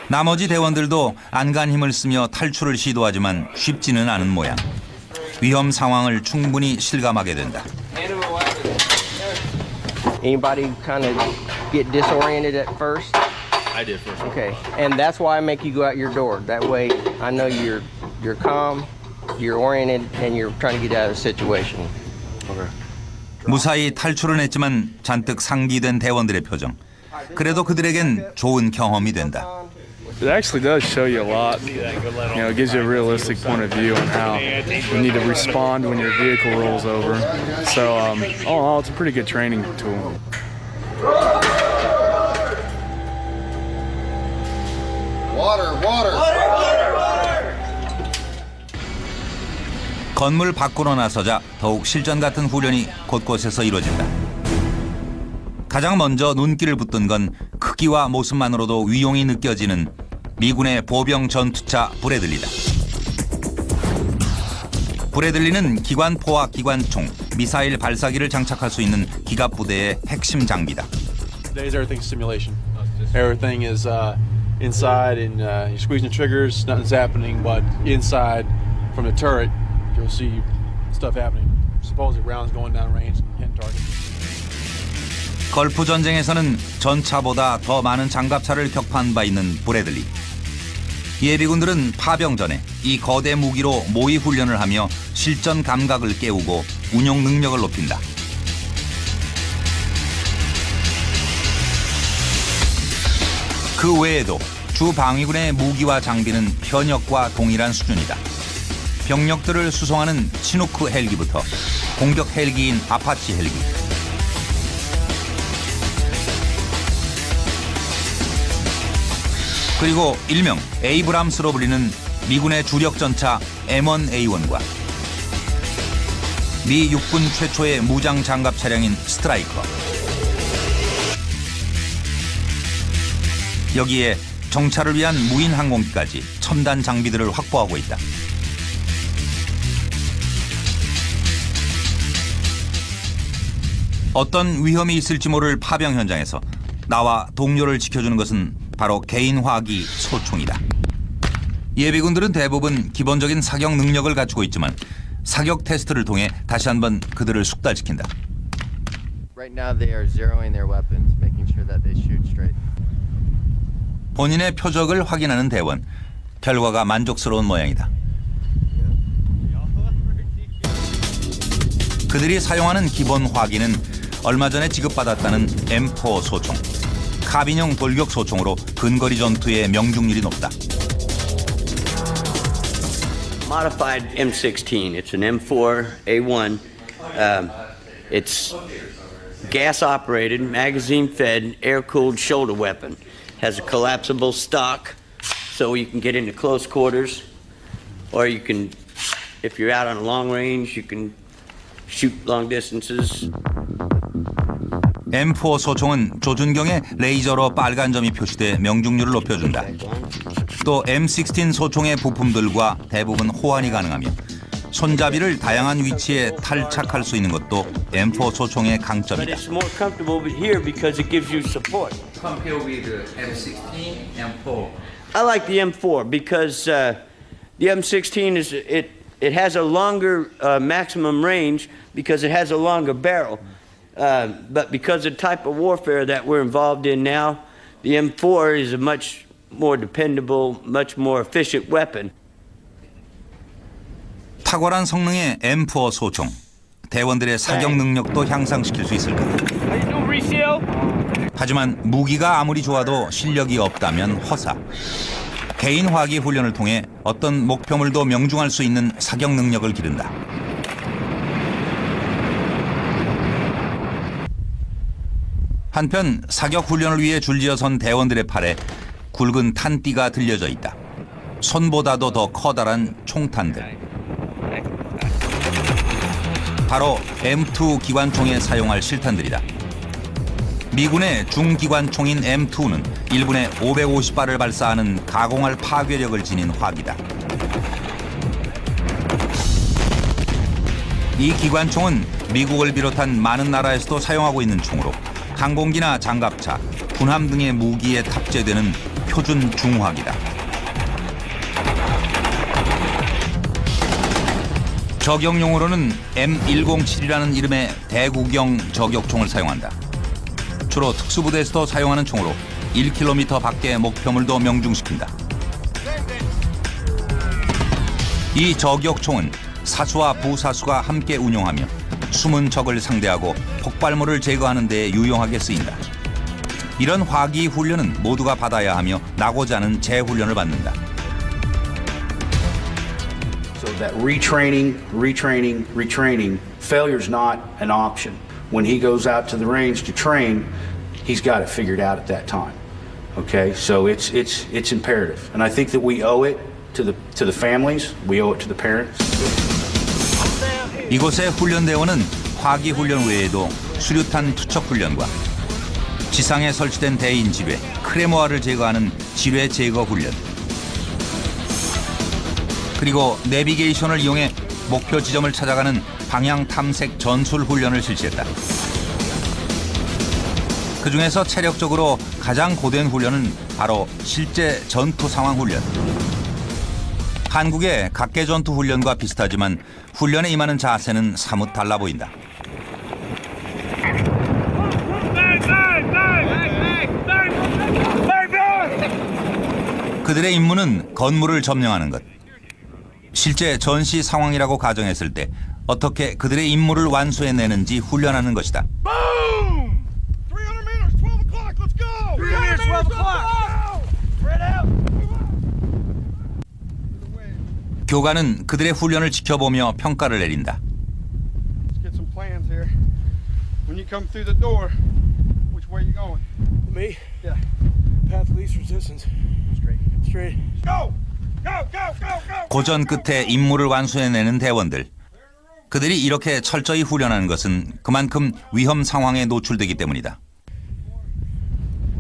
나머지 대원들도 안간 힘을 쓰며 탈출을 시도하지만 쉽지는 않은 모양. 위험 상황을 충분히 실감하게 된다. Anybody kind of get disoriented at first? I did first. Okay, and that's why I make you go out your door. That way I know you're calm, you're oriented, and you're trying to get out of the situation. Okay. 무사히 탈출은 했지만 잔뜩 상기된 대원들의 표정. 그래도 그들에겐 좋은 경험이 된다. It actually does show you a lot. You know, it gives you a realistic point of view on how you need to respond when your vehicle rolls over. So, all in all, it's a pretty good training tool. 건물 밖으로 나서자 더욱 실전 같은 훈련이 곳곳에서 이루어진다. 가장 먼저 눈길을 붙든 건 크기와 모습만으로도 위용이 느껴지는 미군의 보병 전투차 브래들리다. 브래들리는 기관포와 기관총, 미사일 발사기를 장착할 수 있는 기갑부대의 핵심 장비다. Today's everything's simulation. Everything is inside and you're squeezing triggers, nothing's happening, but inside from the turret you'll see stuff happening. Supposedly rounds going down range and hitting targets. 걸프 전쟁에서는 전차보다 더 많은 장갑차를 격파한 바 있는 브래들리. 예비군들은 파병 전에 이 거대 무기로 모의 훈련을 하며 실전 감각을 깨우고 운용 능력을 높인다. 그 외에도 주 방위군의 무기와 장비는 현역과 동일한 수준이다. 병력들을 수송하는 치누크 헬기부터 공격 헬기인 아파치 헬기, 그리고 일명 에이브람스로 불리는 미군의 주력 전차 M1A1과 미 육군 최초의 무장 장갑 차량인 스트라이커. 여기에 정찰을 위한 무인 항공기까지 첨단 장비들을 확보하고 있다. 어떤 위험이 있을지 모를 파병 현장에서 나와 동료를 지켜주는 것은 바로 개인화기 소총이다. 예비군들은 대부분 기본적인 사격 능력을 갖추고 있지만 사격 테스트를 통해 다시 한번 그들을 숙달시킨다. Right now they are zeroing their weapons, making sure that they shoot straight. 본인의 표적을 확인하는 대원. 결과가 만족스러운 모양이다. 그들이 사용하는 기본 화기는 얼마 전에 지급받았다는 M4 소총. 카빈형 돌격 소총으로 근거리 전투의 명중률이 높다. Modified M16. It's an M4A1. It's gas-operated, magazine-fed, air-cooled shoulder weapon. Has a collapsible stock, so you can get into close quarters, or you can, if you're out on a long range, you can shoot long distances. M4 소총은 조준경에 레이저로 빨간 점이 표시돼 명중률을 높여준다. 또 M16 소총의 부품들과 대부분 호환이 가능하며 손잡이를 다양한 위치에 탈착할 수 있는 것도 M4 소총의 강점이다. It's more comfortable here because it gives you support. Compare with the M16, M4. I like the M4 because the M16 is it has a longer maximum range because it has a longer barrel. But because of the type of warfare that we're involved in now, the M4 is a much more dependable, much more efficient weapon. 탁월한 성능의 M4 소총. 대원들의 사격 능력도 향상시킬 수 있을까? 하지만 무기가 아무리 좋아도 실력이 없다면 허사. 개인 화기 훈련을 통해 어떤 목표물도 명중할 수 있는 사격 능력을 기른다. 한편 사격 훈련을 위해 줄지어선 대원들의 팔에 굵은 탄띠가 들려져 있다. 손보다도 더 커다란 총탄들. 바로 M2 기관총에 사용할 실탄들이다. 미군의 중기관총인 M2는 1분에 550발을 발사하는 가공할 파괴력을 지닌 화기다. 이 기관총은 미국을 비롯한 많은 나라에서도 사용하고 있는 총으로 항공기나 장갑차, 군함 등의 무기에 탑재되는 표준 중화기다. 저격용으로는 M107이라는 이름의 대구경 저격총을 사용한다. 주로 특수부대에서도 사용하는 총으로 1km 밖의 목표물도 명중시킨다. 이 저격총은 사수와 부사수가 함께 운용하며 숨은 적을 상대하고 폭발물을 제거하는 데 유용하게 쓰인다. 이런 화기 훈련은 모두가 받아야 하며 나고자 하는 재훈련을 받는다. So that retraining, failure's not an option. When he goes out to the range to train, he's got it figured out at that time. Okay, so it's imperative, and I think that we owe it to the families, we owe it to the parents. 이곳의 훈련대원은 화기 훈련 외에도 수류탄 투척 훈련과 지상에 설치된 대인 지뢰, 크레모아를 제거하는 지뢰 제거 훈련, 그리고 내비게이션을 이용해 목표 지점을 찾아가는 방향 탐색 전술 훈련을 실시했다. 그중에서 체력적으로 가장 고된 훈련은 바로 실제 전투 상황 훈련. 한국의 각계 전투 훈련과 비슷하지만 훈련에 임하는 자세는 사뭇 달라 보인다. 그들의 임무는 건물을 점령하는 것. 실제 전시 상황이라고 가정했을 때 어떻게 그들의 임무를 완수해내는지 훈련하는 것이다. 교관은 그들의 훈련을 지켜보며 평가를 내린다. Let's get some plans here. When you come through the door, which way are you going? Me? Yeah. Path of least resistance. Straight. Go! Go! Go! Go! Go! 고전 끝에 임무를 완수해내는 대원들. 그들이 이렇게 철저히 훈련하는 것은 그만큼 위험 상황에 노출되기 때문이다.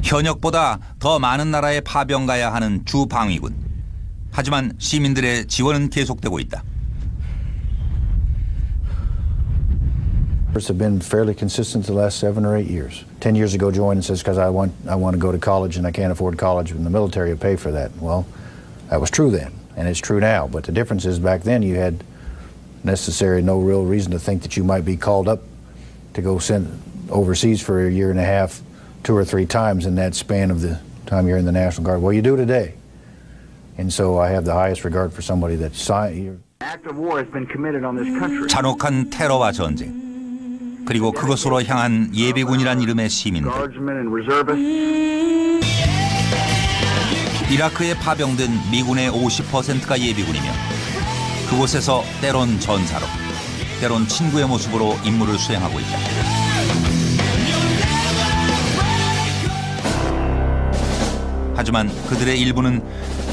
현역보다 더 많은 나라에 파병가야 하는 주방위군. 하지만 시민들의 지원은 계속되고 있다. Have been fairly consistent the last 7 or 8 years. 10 years ago, joined and says, because I want to go to college and I can't afford college, and the military will pay for that. Well, that was true then, and it's true now. But the difference is back then you had no real reason to think that you might be called up to go overseas for a year and a half, 2 or 3 times in that span of the time you're in the National Guard. Well, you do today. And so I have the highest regard for somebody that's Act of war has been committed on this country. 잔혹한 테러와 전쟁, 그리고 그것으로 향한 예비군이란 이름의 시민들. 이라크에 파병된 미군의 50%가 예비군이며 그곳에서 때론 전사로, 때론 친구의 모습으로 임무를 수행하고 있다. 하지만 그들의 일부는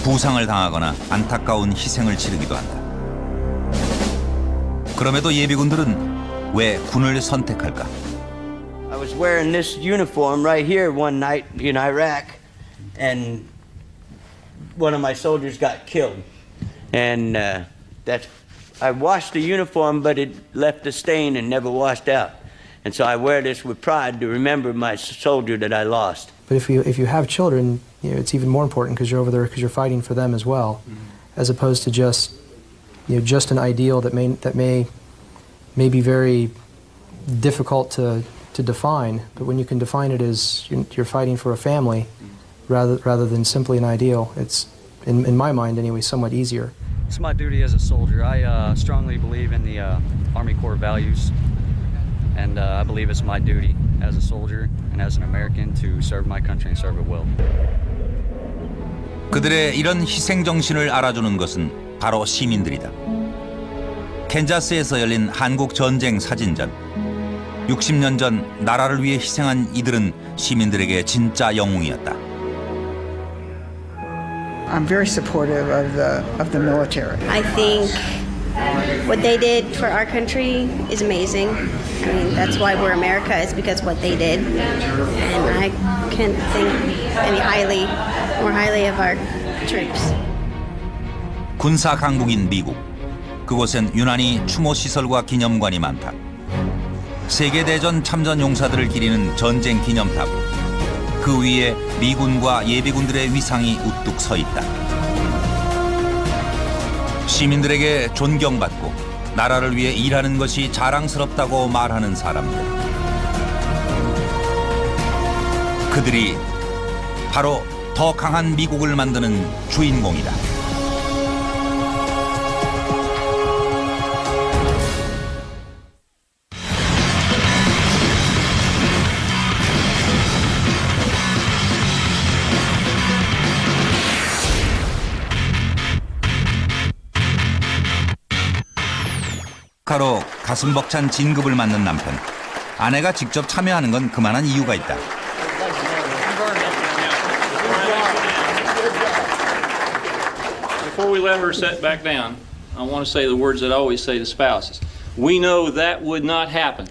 부상을 당하거나 안타까운 희생을 치르기도 한다. 그럼에도 예비군들은 왜 군을 선택할까? I was wearing this uniform right here one night in Iraq, and one of my soldiers got killed. And I washed the uniform, but it left a stain and never washed out. And so I wear this with pride to remember my soldier that I lost. But if you have children, you know, it's even more important because you're over there because you're fighting for them as well, as opposed to just an ideal that may be very difficult to define. But when you can define it as you're fighting for a family, rather than simply an ideal, it's in my mind anyway somewhat easier. It's my duty as a soldier. I strongly believe in the Army Corps values, and I believe it's my duty as a soldier and as an American to serve my country and serve it well. 그들의 이런 희생 정신을 알아주는 것은 바로 시민들이다. 캔자스에서 열린 한국 전쟁 사진전. 60년 전 나라를 위해 희생한 이들은 시민들에게 진짜 영웅이었다. I'm very supportive of the military. I think what they did for our country is amazing. I mean, that's why we're America, is because what they did. And I can't think any more highly of our troops. 군사 강국인 미국. 그곳엔 유난히 추모 시설과 기념관이 많다. 세계대전 참전 용사들을 기리는 전쟁 기념탑. 그 위에 미군과 예비군들의 위상이 우뚝 서 있다. 시민들에게 존경받고 나라를 위해 일하는 것이 자랑스럽다고 말하는 사람들. 그들이 바로 더 강한 미국을 만드는 주인공이다. 카로 가슴 벅찬 진급을 맞는 남편. 아내가 직접 참여하는 건 그만한 이유가 있다. Before we let her sit back down, I want to say the words that I always say to spouses. We know that would not happen.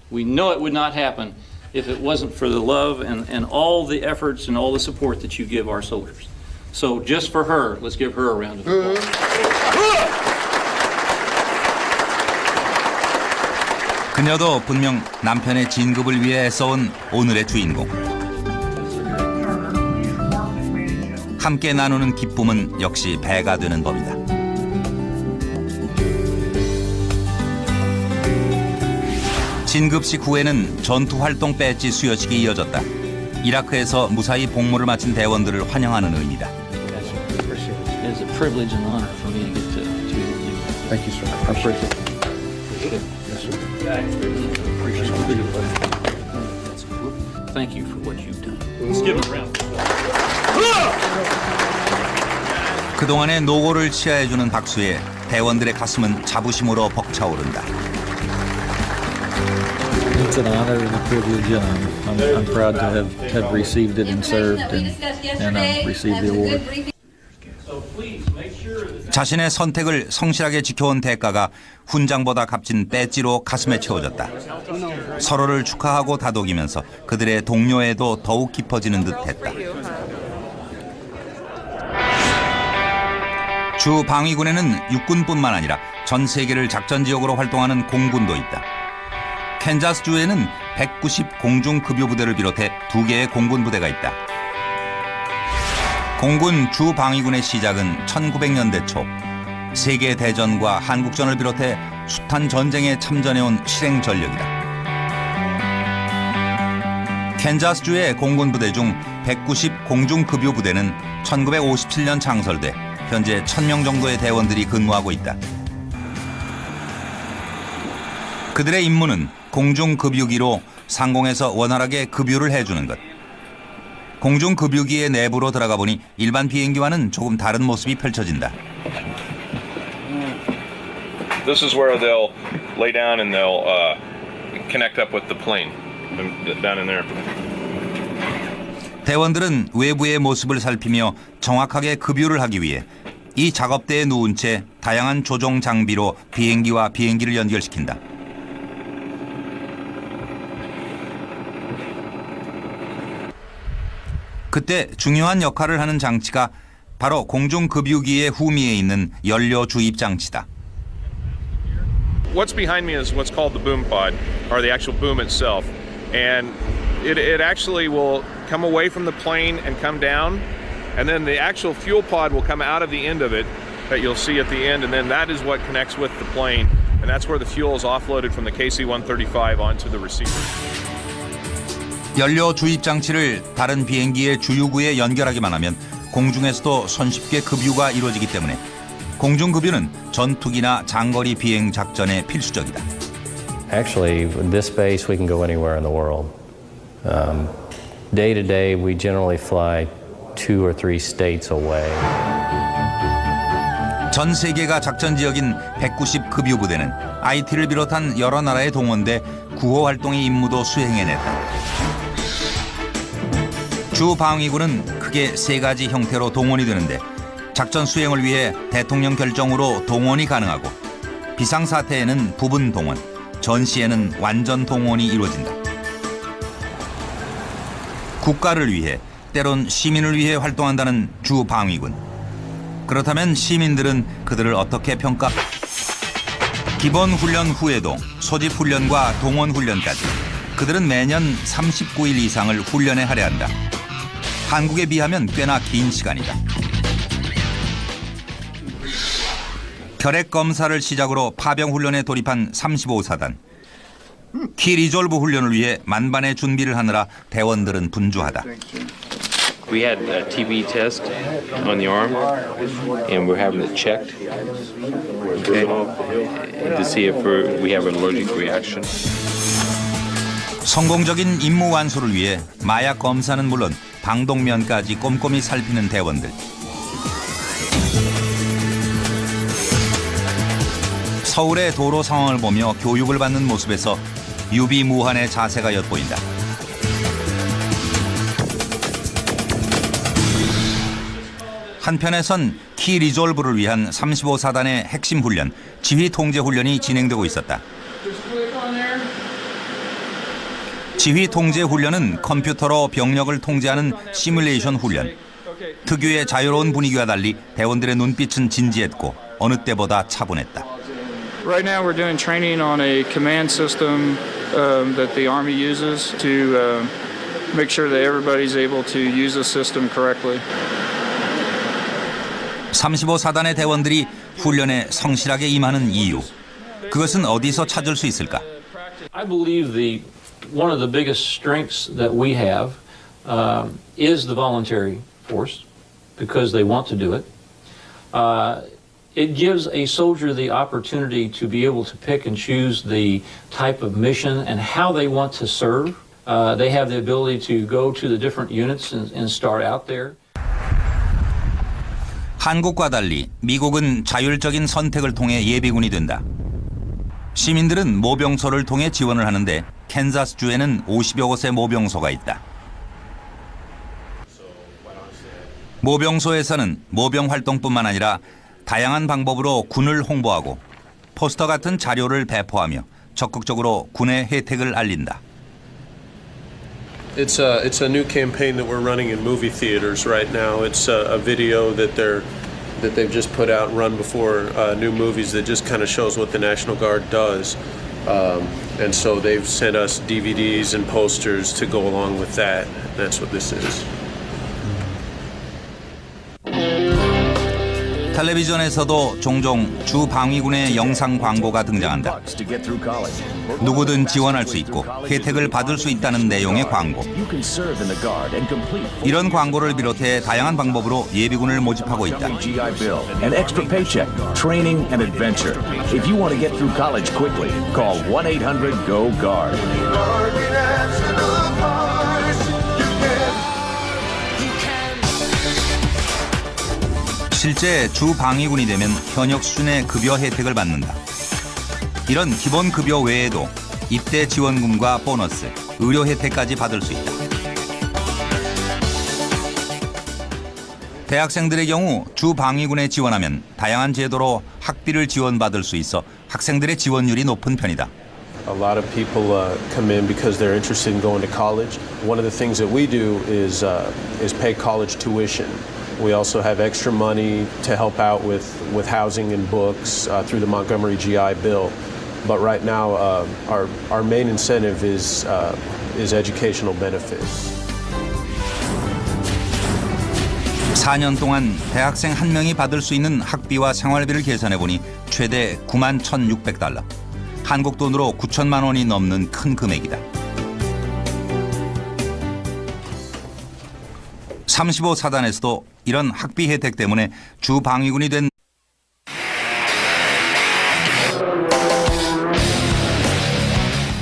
We know it would not happen if it wasn't for the love and all the efforts and all the support that you give our soldiers. So just for her, let's give her a round of applause. 그녀도 분명 남편의 진급을 위해 애써온 오늘의 주인공. 함께 나누는 기쁨은 역시 배가 되는 법이다. 진급식 후에는 전투활동 배지 수여식이 이어졌다. 이라크에서 무사히 복무를 마친 대원들을 환영하는 의미다. It's a privilege and honor for me to get to you. Thank you, sir. I appreciate it. Thank you for what you've done. Let's give it a round. 그동안의 노고를 치하해주는 박수에 대원들의 가슴은 자부심으로 벅차오른다. It's an honor and a privilege, and I'm proud to have received it and served and received the award. 자신의 선택을 성실하게 지켜온 대가가 훈장보다 값진 배지로 가슴에 채워졌다. 서로를 축하하고 다독이면서 그들의 동료애도 더욱 깊어지는 듯했다. 주 방위군에는 육군뿐만 아니라 전 세계를 작전지역으로 활동하는 공군도 있다. 캔자스주에는 190 공중급유부대를 비롯해 2개의 공군부대가 있다. 공군 주방위군의 시작은 1900년대 초 세계대전과 한국전을 비롯해 숱한 전쟁에 참전해온 실행 전력이다. 캔자스주의 공군 부대 중 190 공중급유 부대는 1957년 창설돼 현재 1000명 정도의 대원들이 근무하고 있다. 그들의 임무는 공중급유기로 상공에서 원활하게 급유를 해주는 것. 공중급유기의 내부로 들어가 보니 일반 비행기와는 조금 다른 모습이 펼쳐진다. This is where they'll lay down and they'll connect up with the plane down in there. 대원들은 외부의 모습을 살피며 정확하게 급유를 하기 위해 이 작업대에 누운 채 다양한 조종 장비로 비행기와 비행기를 연결시킨다. 그때 중요한 역할을 하는 장치가 바로 공중급유기의 후미에 있는 연료 주입 장치다. What's behind me is what's called the boom pod, or the actual boom itself. And it actually will come away from the plane and come down, and then the actual fuel pod will come out of the end of it that you'll see at the end, and then that is what connects with the plane, and that's where the fuel is offloaded from the KC-135 onto the receiver. 연료 주입 장치를 다른 비행기의 주유구에 연결하기만 하면 공중에서도 손쉽게 급유가 이루어지기 때문에 공중급유는 전투기나 장거리 비행 작전에 필수적이다. Actually, with this base, we can go anywhere in the world. Day to day, we generally fly 2 or 3 states away. 전 세계가 작전 지역인 190 급유 부대는 IT를 비롯한 여러 나라에 동원돼 구호 활동의 임무도 수행해냈다. 주 방위군은 크게 3가지 형태로 동원이 되는데 작전 수행을 위해 대통령 결정으로 동원이 가능하고 비상사태에는 부분 동원, 전시에는 완전 동원이 이루어진다. 국가를 위해 때론 시민을 위해 활동한다는 주 방위군. 그렇다면 시민들은 그들을 어떻게 평가? 기본 훈련 후에도 소집 훈련과 동원 훈련까지 그들은 매년 39일 이상을 훈련에 할애한다. 한국에 비하면 꽤나 긴 시간이다. 결핵 검사를 시작으로 파병 훈련에 돌입한 35사단. 키 리졸브 훈련을 위해 만반의 준비를 하느라 대원들은 분주하다. We had a TB test on the arm, and we're having it checked, okay, to see if we have an allergic reaction. 성공적인 임무 완수를 위해 마약 검사는 물론 방독면까지 꼼꼼히 살피는 대원들. 서울의 도로 상황을 보며 교육을 받는 모습에서 유비무환의 자세가 엿보인다. 한편에선 키 리졸브를 위한 35사단의 핵심 훈련, 지휘 통제 훈련이 진행되고 있었다. 지휘 통제 훈련은 컴퓨터로 병력을 통제하는 시뮬레이션 훈련. 특유의 자유로운 분위기와 달리 대원들의 눈빛은 진지했고 어느 때보다 차분했다. Right now we're doing training on a command system that the Army uses to make sure that everybody's able to use the system correctly. 35사단의 대원들이 훈련에 성실하게 임하는 이유. 그것은 어디서 찾을 수 있을까? I believe one of the biggest strengths that we have is the voluntary force because they want to do it. It gives a soldier the opportunity to be able to pick and choose the type of mission and how they want to serve. They have the ability to go to the different units and start out there. 한국과 달리 미국은 자율적인 선택을 통해 예비군이 된다. 시민들은 모병소를 통해 지원을 하는데 캔자스주에는 50여 곳의 모병소가 있다. 모병소에서는 모병 활동뿐만 아니라 다양한 방법으로 군을 홍보하고 포스터 같은 자료를 배포하며 적극적으로 군의 혜택을 알린다. It's a new campaign that we're running in movie theaters right now. It's a video that they've just put out and run before new movies that just kind of shows what the National Guard does. And so they've sent us DVDs and posters to go along with that. That's what this is. 텔레비전에서도 종종 주 방위군의 영상 광고가 등장한다. 누구든 지원할 수 있고 혜택을 받을 수 있다는 내용의 광고. 이런 광고를 비롯해 다양한 방법으로 예비군을 모집하고 있다. An extra paycheck, training, and adventure. If you want to get through college quickly, call 1-800-GO-GUARD. 실제 주 방위군이 되면 현역 수준의 급여 혜택을 받는다. 이런 기본 급여 외에도 입대 지원금과 보너스, 의료 혜택까지 받을 수 있다. 대학생들의 경우 주 방위군에 지원하면 다양한 제도로 학비를 지원받을 수 있어 학생들의 지원율이 높은 편이다. A lot of people come in because they're interested in going to college. One of the things that we do is pay college tuition. We also have extra money to help out with housing and books through the Montgomery GI Bill. But right now, our main incentive is educational benefits. 4년 동안 대학생 한 명이 받을 수 있는 학비와 생활비를 계산해보니 최대 91,600달러. 한국 돈으로 9천만 원이 넘는 큰 금액이다. 35사단에서도 이런 학비 혜택 때문에 주 방위군이 된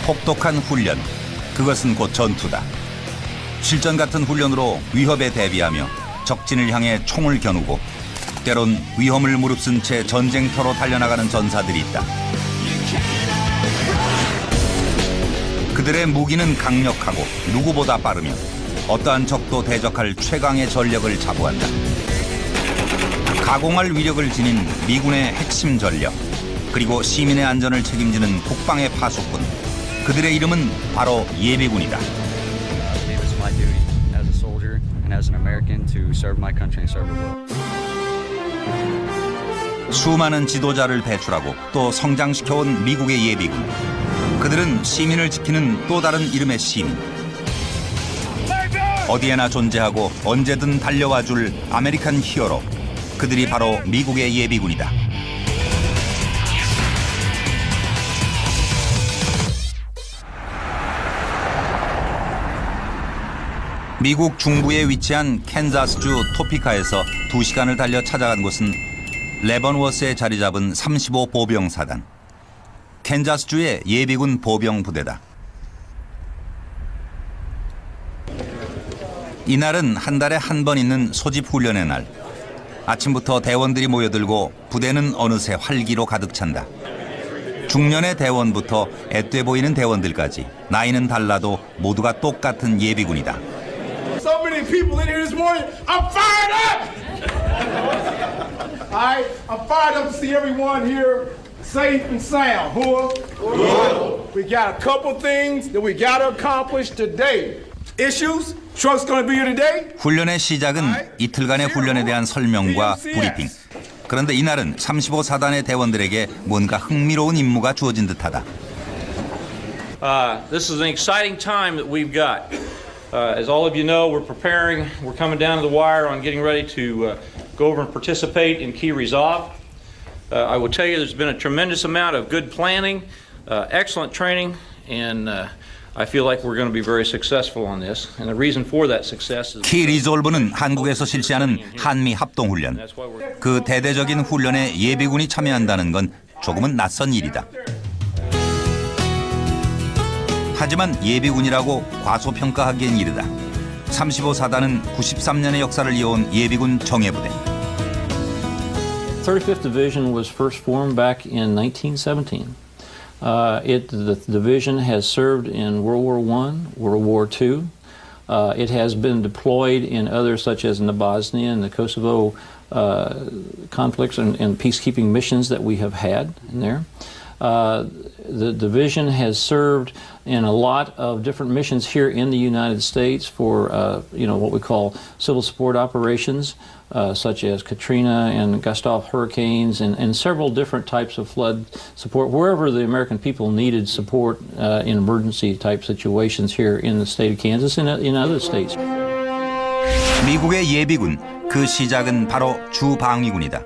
혹독한 훈련, 그것은 곧 전투다. 실전 같은 훈련으로 위협에 대비하며 적진을 향해 총을 겨누고 때론 위험을 무릅쓴 채 전쟁터로 달려나가는 전사들이 있다. 그들의 무기는 강력하고 누구보다 빠르며 어떠한 적도 대적할 최강의 전력을 자부한다. 가공할 위력을 지닌 미군의 핵심 전력, 그리고 시민의 안전을 책임지는 국방의 파수꾼, 그들의 이름은 바로 예비군이다. 수많은 지도자를 배출하고 또 성장시켜온 미국의 예비군. 그들은 시민을 지키는 또 다른 이름의 시민. 어디에나 존재하고 언제든 달려와줄 아메리칸 히어로. 그들이 바로 미국의 예비군이다. 미국 중부에 위치한 캔자스주 토피카에서 2시간을 달려 찾아간 곳은 레번워스에 자리 잡은 35 보병사단. 캔자스주의 예비군 보병 부대다. 이날은 한 달에 한 번 있는 소집 훈련의 날. 아침부터 대원들이 모여들고 부대는 어느새 활기로 가득 찬다. 중년의 대원부터 앳돼 보이는 대원들까지 나이는 달라도 모두가 똑같은 예비군이다. So many people in here this morning. I'm fired up. All right, I'm fired up to see everyone here safe and sound. Who? We got a couple things that we got to accomplish today. Issues. Truck's going to be here today. 훈련의 시작은 이틀간의 훈련에 대한 설명과 브리핑. 그런데 이날은 35사단의 대원들에게 뭔가 흥미로운 임무가 주어진 듯하다. This is an exciting time that we've got. As all of you know, we're coming down to the wire on getting ready to go over and participate in Key Resolve. I will tell you there's been a tremendous amount of good planning, excellent training, and I feel like we're going to be very successful on this. And the reason for that success is 키 리졸브는 한국에서 실시하는 한미 합동 훈련. 그 대대적인 훈련에 예비군이 참여한다는 건 조금은 낯선 일이다. 하지만 예비군이라고 과소평가하기엔 이르다. 35사단은 93년의 역사를 이어온 예비군 정예부대. 35th Division was first formed back in 1917. The division has served in World War I, World War II. It has been deployed in others such as in the Bosnia and the Kosovo conflicts and peacekeeping missions that we have had in there. The division has served in a lot of different missions here in the United States for what we call civil support operations, such as Katrina and Gustav hurricanes and several different types of flood support wherever the American people needed support in emergency type situations here in the state of Kansas and in other states. 미국의 예비군, 그 시작은 바로 주방위군이다.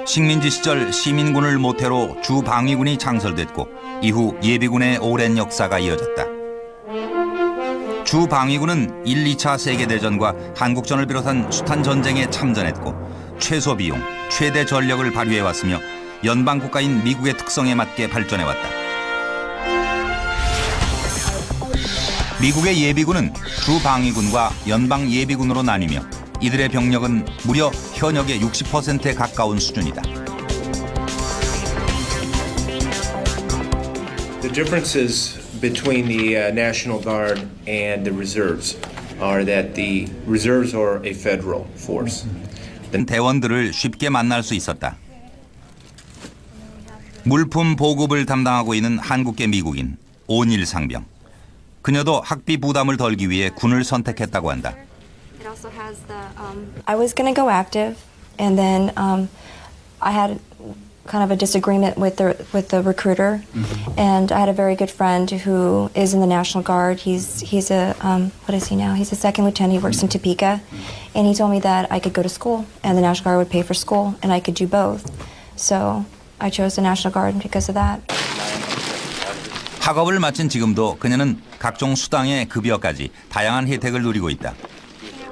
식민지 시절 시민군을 모태로 주방위군이 창설됐고 이후 예비군의 오랜 역사가 이어졌다. 주방위군은 1, 2차 세계대전과 한국전을 비롯한 숱한 전쟁에 참전했고 최소 비용, 최대 전력을 발휘해왔으며 연방국가인 미국의 특성에 맞게 발전해왔다. 미국의 예비군은 주방위군과 연방예비군으로 나뉘며 이들의 병력은 무려 현역의 60%에 가까운 수준이다. The differences between the National Guard and the reserves are that the reserves are a federal force. 대원들을 쉽게 만날 수 있었다. 물품 보급을 담당하고 있는 한국계 미국인 오닐 상병. 그녀도 학비 부담을 덜기 위해 군을 선택했다고 한다. I was going to go active, and then I had kind of a disagreement with the recruiter, and I had a very good friend who is in the National Guard. He's a what is he now? He's a second lieutenant. He works in Topeka, and he told me that I could go to school, and the National Guard would pay for school, and I could do both. So I chose the National Guard because of that. 학업을 마친 지금도 그녀는 각종 수당의 급여까지 다양한 혜택을 누리고 있다.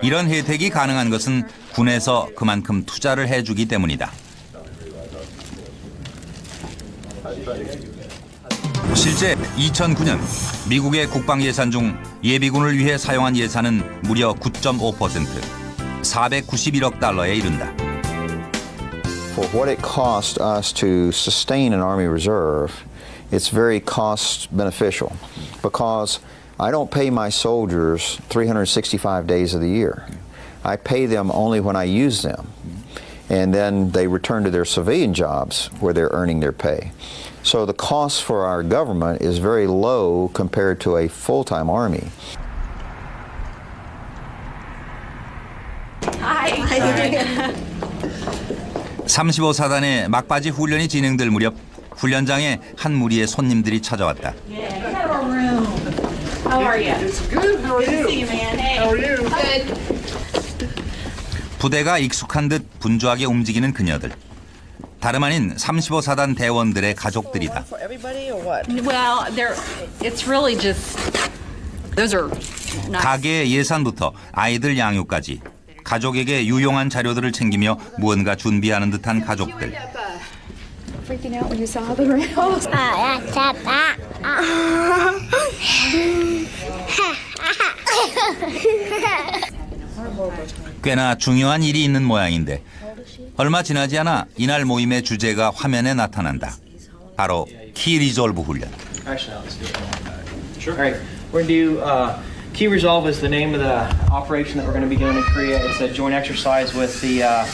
이런 혜택이 가능한 것은 군에서 그만큼 투자를 해주기 때문이다. 실제 2009년 미국의 국방 예산 중 예비군을 위해 사용한 예산은 무려 9.5%, 491억 달러에 이른다. For what it cost us to sustain an Army Reserve, it's very cost beneficial because I don't pay my soldiers 365 days of the year. I pay them only when I use them. And then they return to their civilian jobs where they're earning their pay. So the cost for our government is very low compared to a full-time army. Hi. 35사단의 막바지 훈련이 진행될 무렵 훈련장에 한 무리의 손님들이 찾아왔다. How are you? It's good. How are you? See you, man. Hey. How are you? Good. 부대가 익숙한 듯 분주하게 움직이는 그녀들. 다름 아닌 35사단 대원들의 가족들이다. Well, it's really just those are 가게 예산부터 아이들 양육까지 가족에게 유용한 자료들을 챙기며 무언가 준비하는 듯한 가족들. freaking out when you saw the rails. 꽤나 중요한 일이 있는 모양인데 얼마 지나지 않아 이날 모임의 주제가 화면에 나타난다. 바로 키 리졸브 훈련. Sure. All right, we're going to do Key Resolve is the name of the operation that we're going to be doing in Korea. It's a joint exercise with the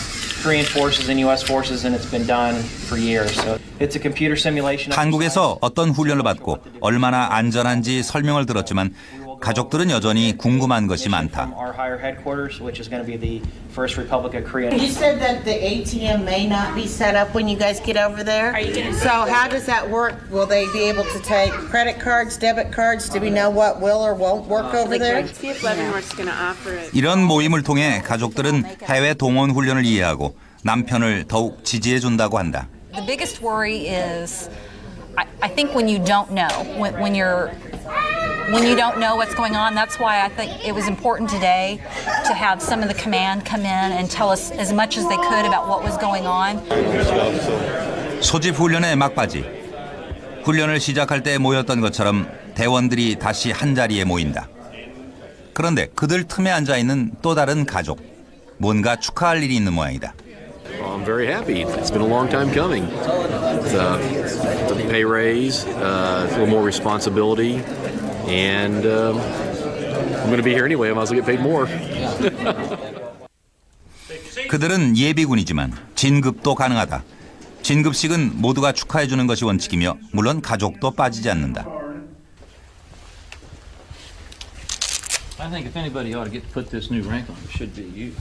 Korean forces and U.S. forces, and it's been done for years. So it's a computer simulation. 한국에서 어떤 훈련을 받고 얼마나 안전한지 설명을 들었지만 가족들은 여전히 궁금한 것이 많다. Our higher headquarters, which is going to be the First Republic of Korea. You said that the ATM may not be set up when you guys get over there. So how does that work? Will they be able to take credit cards, debit cards? Do we know what will or won't work over there? See if Leavenworth's going to offer it. 이런 모임을 통해 가족들은 해외 동원 훈련을 이해하고 남편을 더욱 지지해 준다고 한다. The biggest worry is, I think when you don't know, when you don't know what's going on, that's why I think it was important today to have some of the command come in and tell us as much as they could about what was going on. 소집 훈련의 막바지. 훈련을 시작할 때 모였던 것처럼 대원들이 다시 한자리에 모인다. 그런데 그들 틈에 앉아있는 또 다른 가족. 뭔가 축하할 일이 있는 모양이다. I'm very happy. It's been a long time coming. It's a pay raise, a little more responsibility, and I'm going to be here anyway. I might as well get paid more. 그들은 예비군이지만 진급도 가능하다. 진급식은 모두가 축하해 주는 것이 원칙이며 물론 가족도 빠지지 않는다. I think if anybody ought to get to put this new rank on, it should be you.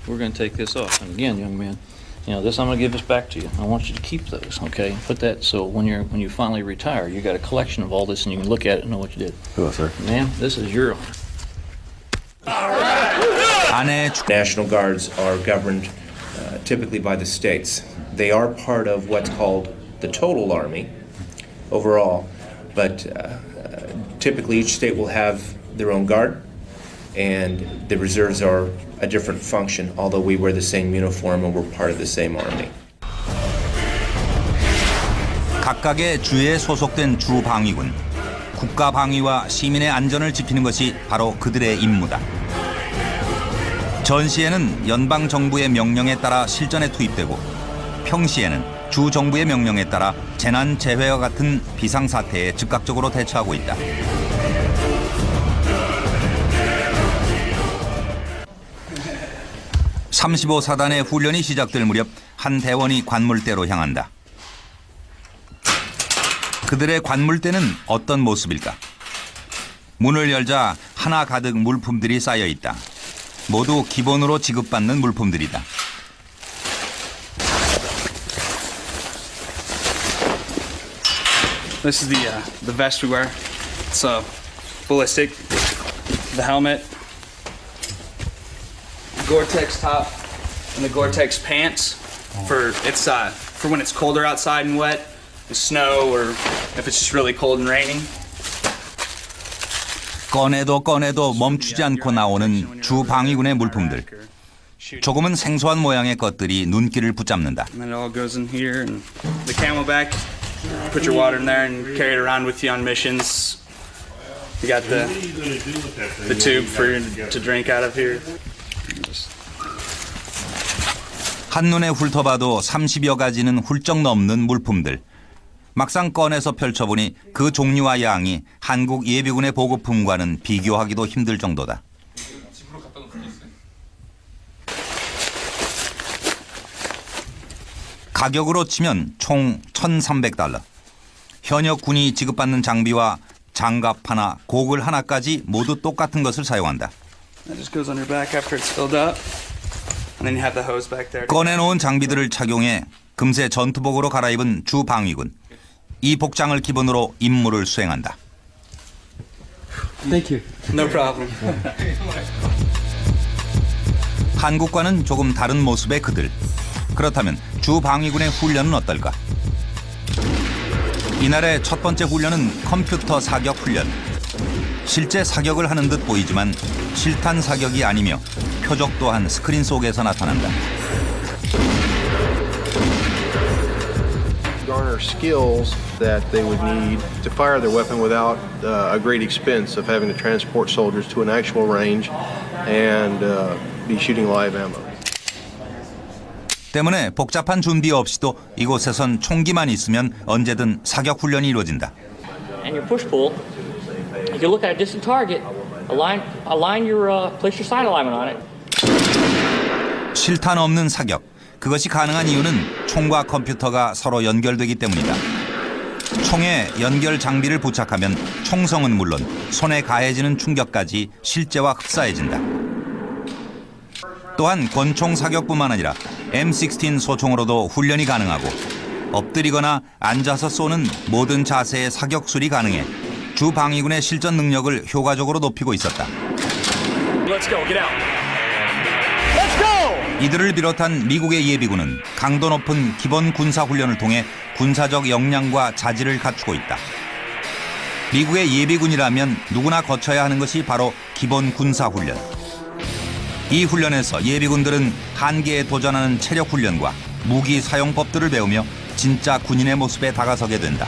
We're going to take this off. And again, young man, you know, this I'm going to give this back to you. I want you to keep those, okay? Put that so when you finally retire, you got a collection of all this and you can look at it and know what you did. Hello, sir. Ma'am, this is your 아내의 National Guards are governed typically by the states. They are part of what's called the total Army overall, but typically each state will have their own guard, and the reserves are a different function, although we wear the same uniform and we're part of the same Army. 각각의 주에 소속된 주방위군. 국가 방위와 시민의 안전을 지키는 것이 바로 그들의 임무다. 전시에는 연방 정부의 명령에 따라 실전에 투입되고 평시에는 주 정부의 명령에 따라 재난 재해와 같은 비상 사태에 즉각적으로 대처하고 있다. (35사단의) 훈련이 시작될 무렵 한 대원이 관물대로 향한다. 그들의 관물대는 어떤 모습일까? 문을 열자 하나 가득 물품들이 쌓여 있다. 모두 기본으로 지급받는 물품들이다. This is the vest we wear. It's ballistic. The helmet, Gore-Tex top, and the Gore-Tex pants for when it's colder outside and wet, the snow, or if it's just really cold and raining. 꺼내도 멈추지 않고 나오는 주 방위군의 물품들. 조금은 생소한 모양의 것들이 눈길을 붙잡는다. And then it all goes in here, and the camelback. Put your water in there and carry it around with you on missions. You got the tube for you to drink out of here. 한눈에 훑어봐도 30여 가지는 훌쩍 넘는 물품들. 막상 꺼내서 펼쳐보니 그 종류와 양이 한국 예비군의 보급품과는 비교하기도 힘들 정도다. 가격으로 치면 총 $1,300. 현역 군이 지급받는 장비와 장갑 하나, 고글 하나까지 모두 똑같은 것을 사용한다. That just goes on your back after it's filled up. And then you have the hose back there. 꺼내놓은 장비들을 착용해 금세 전투복으로 갈아입은 주 방위군. 이 복장을 기본으로 임무를 수행한다. Thank you. No problem. 한국과는 조금 다른 모습의 그들. 그렇다면 주 방위군의 훈련은 어떨까? 이날의 첫 번째 훈련은 컴퓨터 사격 훈련. 실제 사격을 하는 듯 보이지만 실탄 사격이 아니며 표적 또한 스크린 속에서 나타난다. Garner skills that they would need to fire their weapon without a great expense of having to transport soldiers to an actual range and be shooting live ammo. 때문에 복잡한 준비 없이도 이곳에선 총기만 있으면 언제든 사격 훈련이 이루어진다. And your push pull, you can look at a distant target, place your sight alignment on it. 실탄 없는 사격. 그것이 가능한 이유는 총과 컴퓨터가 서로 연결되기 때문이다. 총에 연결 장비를 부착하면 총성은 물론 손에 가해지는 충격까지 실제와 흡사해진다. 또한 권총 사격뿐만 아니라 M16 소총으로도 훈련이 가능하고 엎드리거나 앉아서 쏘는 모든 자세의 사격술이 가능해 주 방위군의 실전 능력을 효과적으로 높이고 있었다. Let's go, get out. 이들을 비롯한 미국의 예비군은 강도 높은 기본 군사 훈련을 통해 군사적 역량과 자질을 갖추고 있다. 미국의 예비군이라면 누구나 거쳐야 하는 것이 바로 기본 군사 훈련. 이 훈련에서 예비군들은 한계에 도전하는 체력 훈련과 무기 사용법들을 배우며 진짜 군인의 모습에 다가서게 된다.